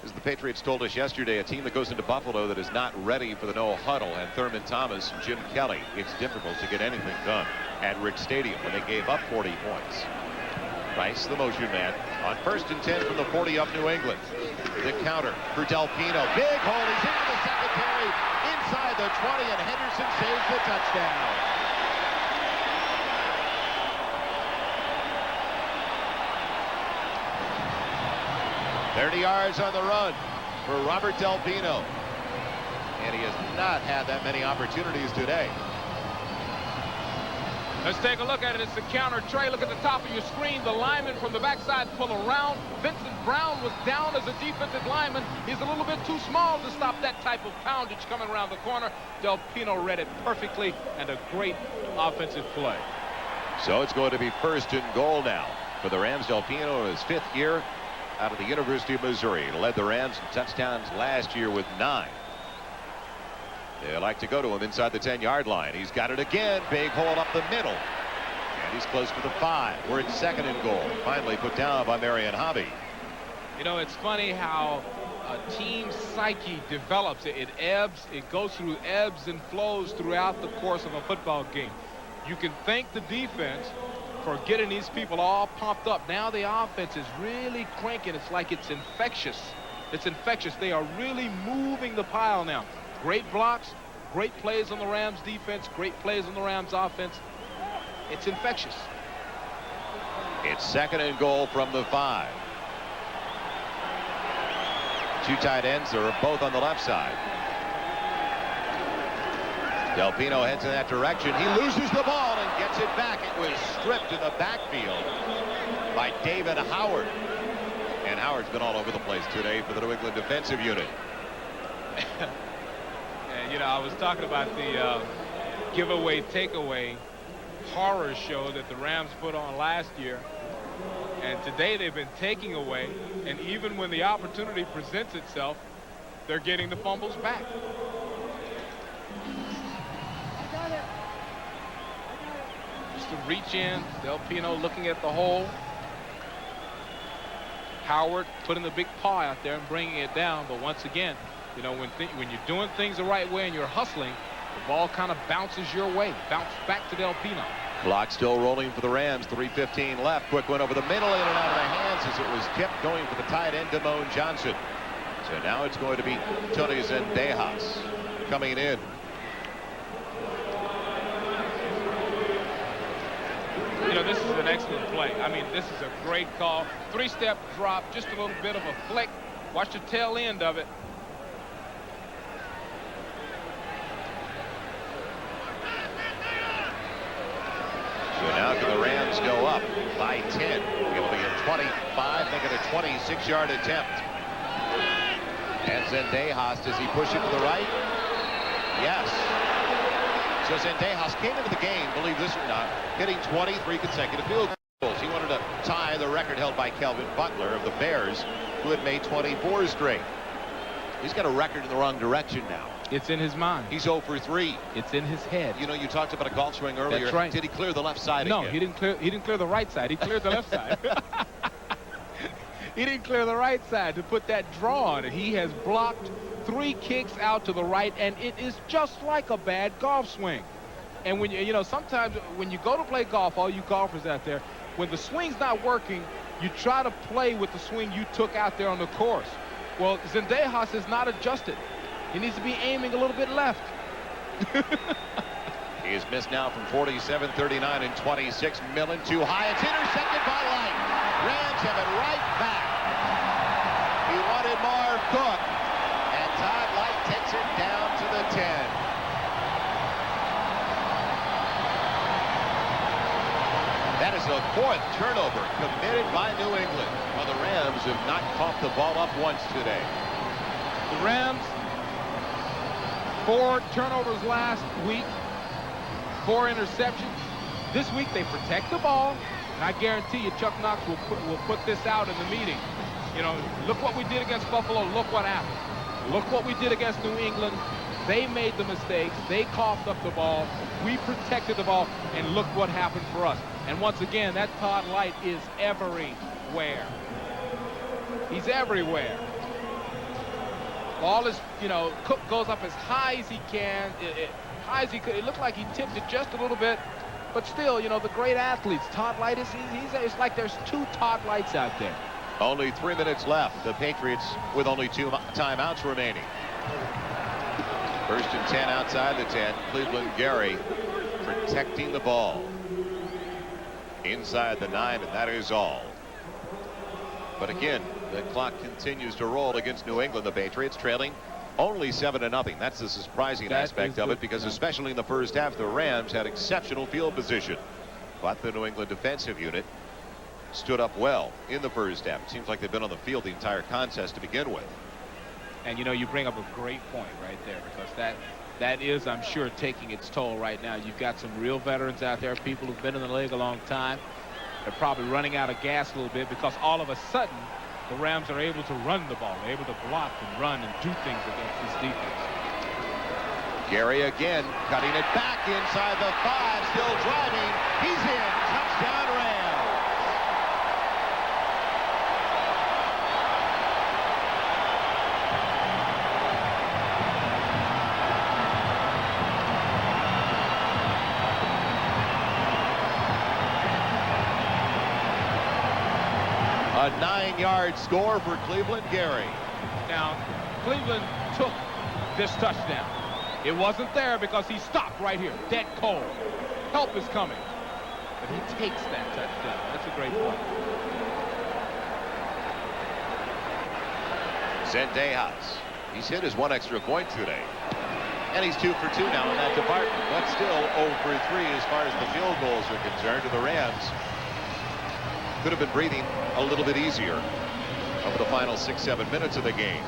as the Patriots told us yesterday, a team that goes into Buffalo that is not ready for the no huddle, and Thurman Thomas and Jim Kelly, it's difficult to get anything done at Rick Stadium when they gave up 40 points. Rice, the motion man, on 1st and 10 from the 40 up New England. The counter for Del Pino. Big hole. He's into the secondary, inside the 20, and Henderson saves the touchdown. 30 yards on the run for Robert Del Pino. And he has not had that many opportunities today. Let's take a look at it. It's the counter. Trey, look at the top of your screen. The lineman from the backside pull around. Vincent Brown was down as a defensive lineman. He's a little bit too small to stop that type of poundage coming around the corner. Del Pino read it perfectly, and a great offensive play. So it's going to be 1st and goal now for the Rams. Del Pino in his 5th year out of the University of Missouri. He led the Rams in touchdowns last year with 9. They like to go to him inside the 10-yard line. He's got it again. Big hole up the middle. And he's close to the 5. We're at 2nd and goal. Finally put down by Marion Hobby. You know, it's funny how a team's psyche develops. It ebbs. It goes through ebbs and flows throughout the course of a football game. You can thank the defense for getting these people all pumped up. Now the offense is really cranking. It's like it's infectious. It's infectious. They are really moving the pile now. Great blocks, great plays on the Rams defense, great plays on the Rams offense. It's infectious. It's 2nd and goal from the 5. 2 tight ends are both on the left side. Del Pino heads in that direction. He loses the ball and gets it back. It was stripped in the backfield by David Howard. And Howard's been all over the place today for the New England defensive unit. And, you know, I was talking about the giveaway takeaway horror show that the Rams put on last year. And today they've been taking away. And even when the opportunity presents itself, they're getting the fumbles back. Just to reach in, Del Pino looking at the hole. Howard putting the big paw out there and bringing it down. But once again, you know, when you're doing things the right way and you're hustling, the ball kind of bounces your way. Bounce back to Del Pino. Clock still rolling for the Rams. 3:15 left. Quick one over the middle, in and out of the hands as it was tipped, going for the tight end, Damone Johnson. So now it's going to be Tony Zendejas coming in. You know, this is an excellent play. I mean, this is a great call. 3-step drop, just a little bit of a flick. Watch the tail end of it. So now can the Rams go up by 10. It'll be a 25, make it a 26-yard attempt. And Zendejas, does he push it to the right? Yes. So Zendejas came into the game, believe this or not, hitting 23 consecutive field goals. He wanted to tie the record held by Kelvin Butler of the Bears, who had made 24 straight. He's got a record in the wrong direction now. It's in his mind. He's 0 for 3. It's in his head. You know, you talked about a golf swing earlier. That's right. Did he clear the left side No, again? he didn't clear the right side. He cleared the left side. He didn't clear the right side to put that draw on it. He has blocked 3 kicks out to the right, and it is just like a bad golf swing. And when you know, sometimes when you go to play golf, all you golfers out there, when the swing's not working, you try to play with the swing you took out there on the course. Well, Zendejas has not adjusted. He needs to be aiming a little bit left. He has missed now from 47, 39, and 26. Millen too high. It's intercepted by Light. Rams have it right back. He wanted Marv Cook, and Todd Light takes it down to the 10. That is the 4th turnover committed by New England. Well, the Rams have not caught the ball up once today. The Rams, 4 turnovers last week, 4 interceptions. This week they protect the ball, and I guarantee you Chuck Knox will put this out in the meeting. You know, look what we did against Buffalo. Look what happened. Look what we did against New England. They made the mistakes. They coughed up the ball. We protected the ball, and look what happened for us. And once again, that Todd Light is everywhere. He's everywhere. Ball is, you know, Cook goes up as high as he can, high as he could. It looked like he tipped it just a little bit, but still, you know, the great athletes. Todd Light is, it's like there's 2 Todd Lights out there. Only 3 minutes left. The Patriots with only 2 timeouts remaining. 1st and 10 outside the 10. Cleveland Gary protecting the ball inside the 9, and that is all. But again, the clock continues to roll against New England. The Patriots trailing only 7-0. That's the surprising aspect of it, because especially in the first half, the Rams had exceptional field position, but the New England defensive unit stood up well in the first half. It seems like they've been on the field the entire contest to begin with. And you know, you bring up a great point right there, because that is, I'm sure, taking its toll right now. You've got some real veterans out there, people who've been in the league a long time. They're probably running out of gas a little bit, because all of a sudden the Rams are able to run the ball. They're able to block and run and do things against this defense. Gary again cutting it back inside the 5, still driving. He's in. Touchdown Rams. A 9-yard score for Cleveland Gary. Now, Cleveland took this touchdown. It wasn't there because he stopped right here, dead cold. Help is coming. But he takes that touchdown. That's a great point. Zendejas. He's hit his 1 extra point today. And he's 2 for 2 now in that department. But still 0 for 3 as far as the field goals are concerned. To the Rams could have been breathing a little bit easier over the final 6-7 minutes of the game.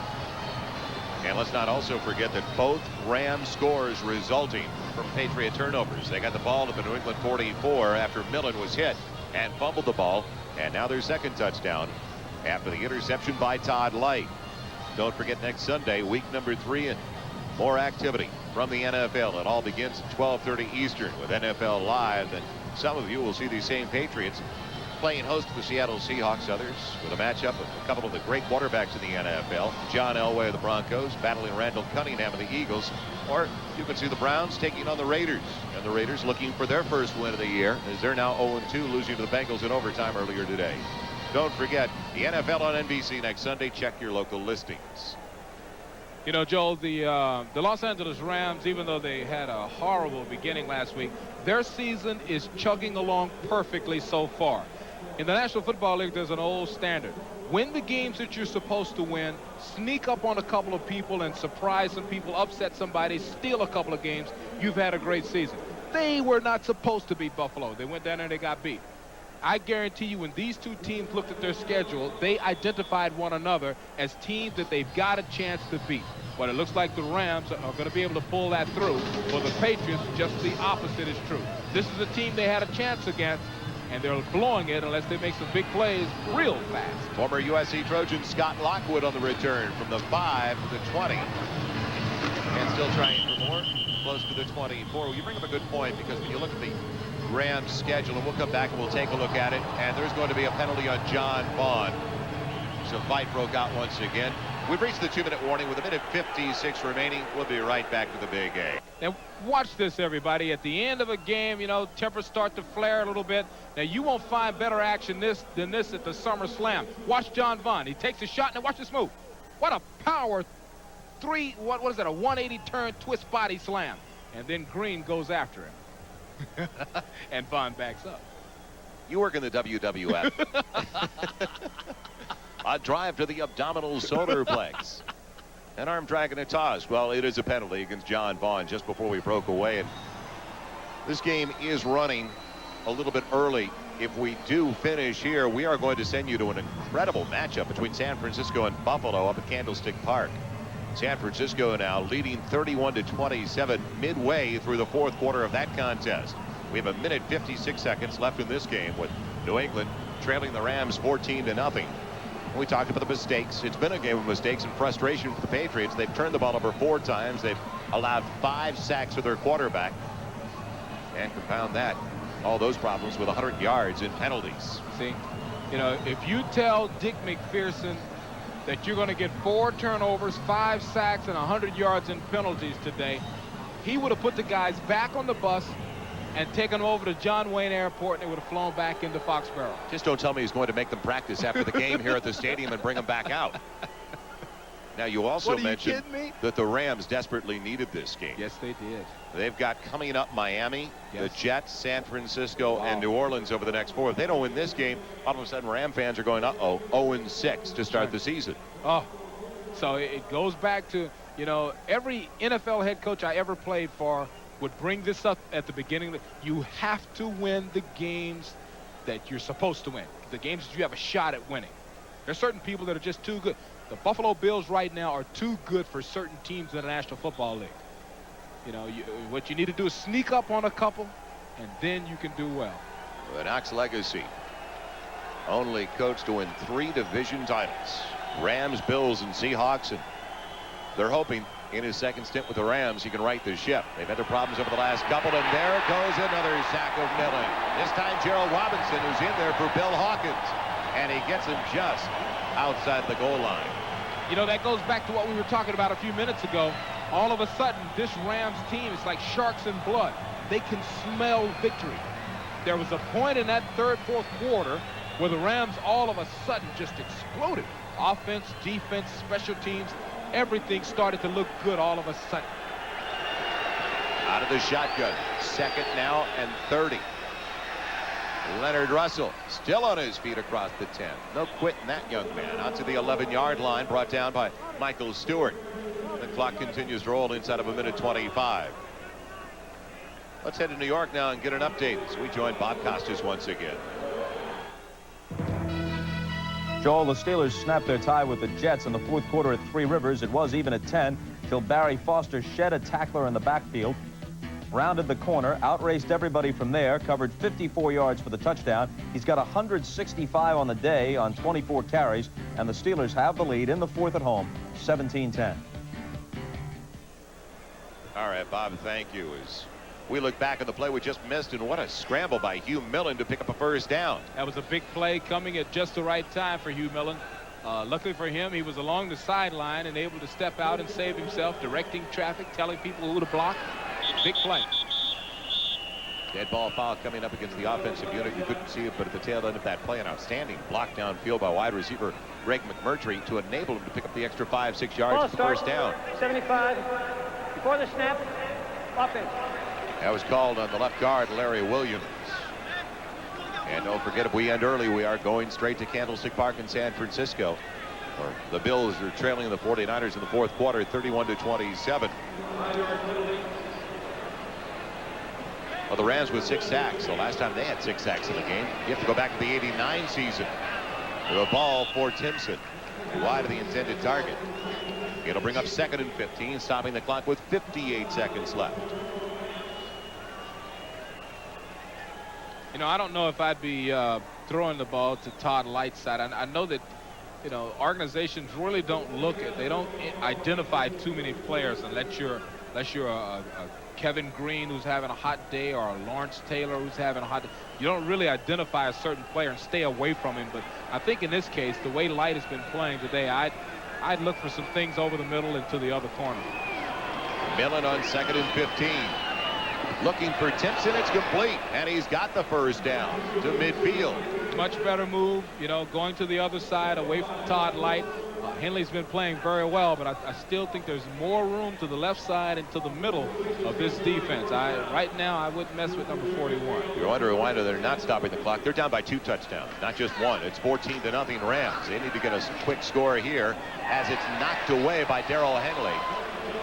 And let's not also forget that both Rams scores resulting from Patriot turnovers. They got the ball at the New England 44 after Millen was hit and fumbled the ball. And now their 2nd touchdown after the interception by Todd Light. Don't forget, next Sunday, week number 3, and more activity from the NFL. It all begins at 12:30 Eastern with NFL Live. And some of you will see these same Patriots playing host to the Seattle Seahawks, others with a matchup of a couple of the great quarterbacks in the NFL. John Elway of the Broncos battling Randall Cunningham of the Eagles. Or you can see the Browns taking on the Raiders. And the Raiders looking for their first win of the year, as they're now 0-2, losing to the Bengals in overtime earlier today. Don't forget, the NFL on NBC next Sunday. Check your local listings. You know, Joel, the Los Angeles Rams, even though they had a horrible beginning last week, their season is chugging along perfectly so far. In the National Football League, there's an old standard. Win the games that you're supposed to win, sneak up on a couple of people and surprise some people, upset somebody, steal a couple of games. You've had a great season. They were not supposed to beat Buffalo. They went down there and they got beat. I guarantee you, when these 2 teams looked at their schedule, they identified one another as teams that they've got a chance to beat. But it looks like the Rams are going to be able to pull that through. For the Patriots, just the opposite is true. This is a team they had a chance against, and they're blowing it unless they make some big plays real fast. Former USC Trojan Scott Lockwood on the return from the 5 to the 20. And still trying for more. Close to the 24. You bring up a good point, because when you look at the Rams schedule, and we'll come back and we'll take a look at it, and there's going to be a penalty on John Vaughn. So fight broke out once again. We've reached the 2-minute warning with 1:56 remaining. We'll be right back to the Big A. Now watch this, everybody. At the end of a game, you know, tempers start to flare a little bit. Now you won't find better action than this at the Summer Slam. Watch John Vaughn. He takes a shot, and watch this move. What a power what is that, a 180 turn twist body slam. And then Green goes after him. And Vaughn backs up. You work in the WWF. A drive to the abdominal solar plex. An arm drag and a toss. Well, it is a penalty against John Vaughn just before we broke away. And this game is running a little bit early. If we do finish here, we are going to send you to an incredible matchup between San Francisco and Buffalo up at Candlestick Park. San Francisco now leading 31-27 midway through the fourth quarter of that contest. We have 1:56 seconds left in this game, with New England trailing the Rams 14-0. We talked about the mistakes. It's been a game of mistakes and frustration for the Patriots. They've turned the ball over 4 times. They've allowed 5 sacks to their quarterback. And compound that, all those problems with 100 yards in penalties. See, you know, if you tell Dick McPherson that you're going to get 4 turnovers, 5 sacks, and 100 yards in penalties today, he would have put the guys back on the bus and taken them over to John Wayne Airport, and they would have flown back into Foxborough. Just don't tell me he's going to make them practice after the game here at the stadium and bring them back out. Now, you also mentioned that the Rams desperately needed this game. Yes, they did. They've got coming up Miami, yes, the Jets, San Francisco, and New Orleans over the next 4. If they don't win this game, all of a sudden Ram fans are going, 0-6 to start the season. Oh, so it goes back to, you know, every NFL head coach I ever played for would bring this up at the beginning. You have to win the games that you're supposed to win, the games that you have a shot at winning. There's certain people that are just too good. The Buffalo Bills right now are too good for certain teams in the National Football League. You know, what you need to do is sneak up on a couple, and then you can do well. The Knox legacy. Only coach to win 3 division titles. Rams, Bills, and Seahawks. And they're hoping in his second stint with the Rams he can right the ship. They've had their problems over the last couple, and there goes another sack of Milling. This time Gerald Robinson, who's in there for Bill Hawkins. And he gets him just outside the goal line. You know, that goes back to what we were talking about a few minutes ago. All of a sudden, this Rams team is like sharks in blood. They can smell victory. There was a point in that third, fourth quarter where the Rams all of a sudden just exploded. Offense, defense, special teams, everything started to look good all of a sudden. Out of the shotgun. Second now and 30. Leonard Russell still on his feet across the 10. No quitting that young man. Out to the 11-yard line, brought down by Michael Stewart. The clock continues to roll inside of 1:25. Let's head to New York now and get an update as we join Bob Costas once again. Joel, the Steelers snapped their tie with the Jets in the fourth quarter at Three Rivers. It was even at 10 till Barry Foster shed a tackler in the backfield, rounded the corner, outraced everybody from there, covered 54 yards for the touchdown. He's got 165 on the day on 24 carries, and the Steelers have the lead in the fourth at home, 17-10. All right, Bob, thank you. As we look back at the play we just missed, and what a scramble by Hugh Millen to pick up a first down. That was a big play coming at just the right time for Hugh Millen. Luckily for him, he was along the sideline and able to step out and save himself, directing traffic, telling people who to block. Big play. Dead ball foul coming up against the offensive unit. You couldn't see it, but at the tail end of that play, an outstanding block downfield by wide receiver Greg McMurtry to enable him to pick up the extra 5-6 yards at the first down. 75. Before the snap, offense. That was called on the left guard, Larry Williams. And don't forget, if we end early, we are going straight to Candlestick Park in San Francisco. The Bills are trailing the 49ers in the fourth quarter, 31-27. Well, the Rams with 6 sacks. The last time they had 6 sacks in the game, you have to go back to the '89 season. The ball for Timpson, wide of the intended target. It'll bring up 2nd and 15, stopping the clock with 58 seconds left. You know, I don't know if I'd be throwing the ball to Todd Lightside. I know that, you know, organizations really don't look at, they don't identify too many players unless you're a Kevin Green who's having a hot day, or a Lawrence Taylor who's having a hot day. You don't really identify a certain player and stay away from him. But I think in this case, the way Light has been playing today, I'd look for some things over the middle and to the other corner. Millen on 2nd and 15. Looking for Timpson. It's complete, and he's got the first down to midfield. Much better move, you know, going to the other side away from Todd Light. Henley's been playing very well, but I still think there's more room to the left side and to the middle of this defense. Right now, I wouldn't mess with number 41. You're wondering why they're not stopping the clock. They're down by 2 touchdowns, not just one. It's 14-0 Rams. They need to get a quick score here as it's knocked away by Darrell Henley.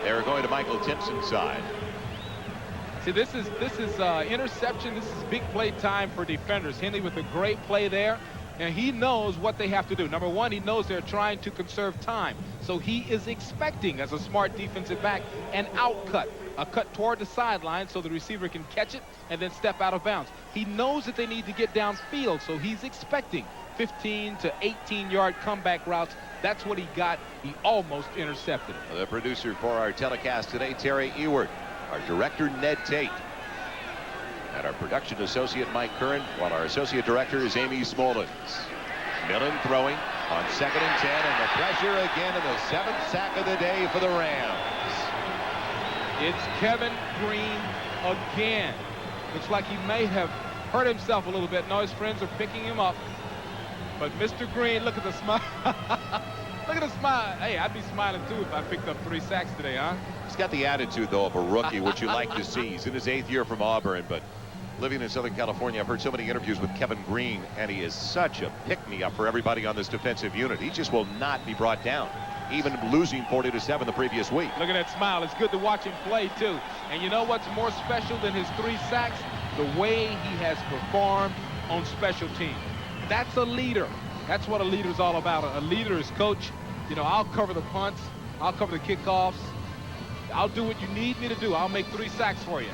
They're going to Michael Timpson's side. See, this is interception. This is big play time for defenders. Henley with a great play there. And he knows what they have to do. Number one, he knows they're trying to conserve time. So he is expecting, as a smart defensive back, an out cut. A cut toward the sideline so the receiver can catch it and then step out of bounds. He knows that they need to get downfield, so he's expecting 15 to 18-yard comeback routes. That's what he got. He almost intercepted it. The producer for our telecast today, Terry Ewert. Our director, Ned Tate. And our production associate, Mike Curran, while our associate director is Amy Smollins. Millen throwing on 2nd and 10, and the pressure again, and the 7th sack of the day for the Rams. It's Kevin Green again. Looks like he may have hurt himself a little bit. No, his friends are picking him up. But Mr. Green, look at the smile. Look at the smile. Hey, I'd be smiling too if I picked up 3 sacks today, huh? He's got the attitude, though, of a rookie, which you like to see. He's in his 8th year from Auburn, but living in Southern California, I've heard so many interviews with Kevin Green, and he is such a pick-me-up for everybody on this defensive unit. He just will not be brought down, even losing 40-7 the previous week. Look at that smile. It's good to watch him play, too. And you know what's more special than his 3 sacks? The way he has performed on special teams. That's a leader. That's what a leader is all about. A leader is, coach, you know, I'll cover the punts. I'll cover the kickoffs. I'll do what you need me to do. I'll make 3 sacks for you.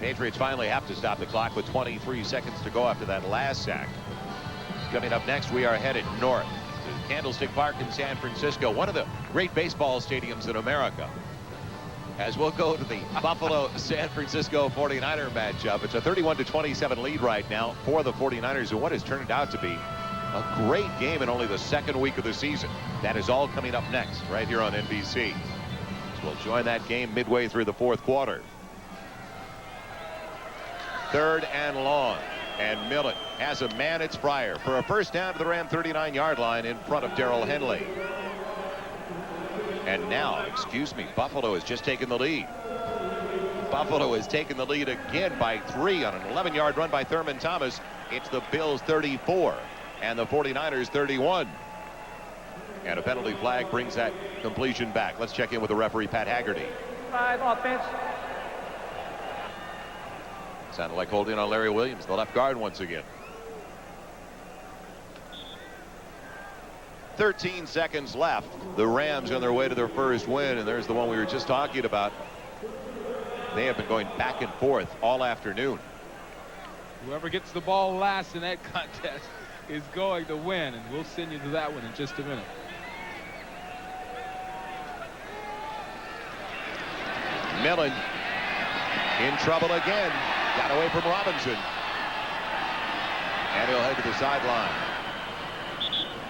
Patriots finally have to stop the clock with 23 seconds to go after that last sack. Coming up next, we are headed north to Candlestick Park in San Francisco, one of the great baseball stadiums in America, as we'll go to the Buffalo-San Francisco 49er matchup. It's a 31-27 lead right now for the 49ers in what has turned out to be a great game in only the 2nd week of the season. That is all coming up next right here on NBC. So we'll join that game midway through the 4th quarter. 3rd and long, and Millen has a man at Fryer for a first down to the Ram 39-yard line in front of Darrell Henley. And now, Buffalo has just taken the lead. Buffalo has taken the lead again by 3 on an 11-yard run by Thurman Thomas. It's the Bills 34 and the 49ers 31. And a penalty flag brings that completion back. Let's check in with the referee, Pat Haggerty. 5 offense. Sounded like holding on Larry Williams, the left guard, once again. 13 seconds left. The Rams on their way to their first win, and there's the one we were just talking about. They have been going back and forth all afternoon. Whoever gets the ball last in that contest is going to win, and we'll send you to that one in just a minute. Millen in trouble again. Got away from Robinson. And he'll head to the sideline.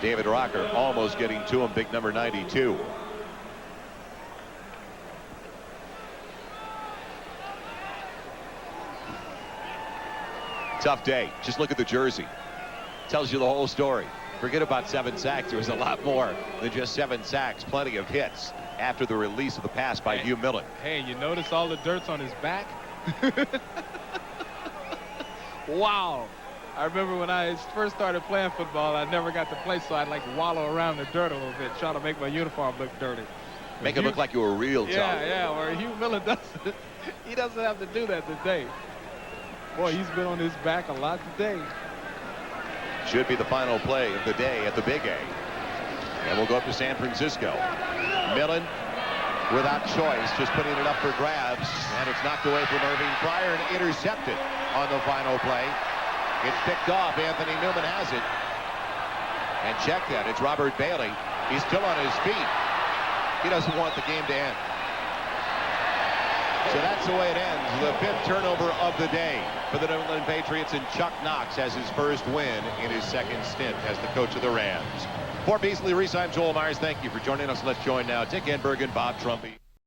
David Rocker almost getting to him, big number 92. Tough day. Just look at the jersey. Tells you the whole story. Forget about 7 sacks. There was a lot more than just 7 sacks. Plenty of hits after the release of the pass by Hugh Millen. Hey, you notice all the dirt's on his back? Wow. I remember when I first started playing football, I never got to play, so I'd like wallow around the dirt a little bit, trying to make my uniform look dirty. Make it look like you were real tough. Yeah, where Hugh Millen doesn't. He doesn't have to do that today. Boy, he's been on his back a lot today. Should be the final play of the day at the Big A. And we'll go up to San Francisco. Millen without choice, just putting it up for grabs, and it's knocked away from Irving Pryor and intercepted on the final play. It's picked off. Anthony Newman has it. And check that. It's Robert Bailey. He's still on his feet. He doesn't want the game to end. So that's the way it ends. The 5th turnover of the day for the New England Patriots, and Chuck Knox has his first win in his second stint as the coach of the Rams. For Beasley Reese, I'm Joel Myers. Thank you for joining us. Let's join now Dick Enberg and Bob Trumpy.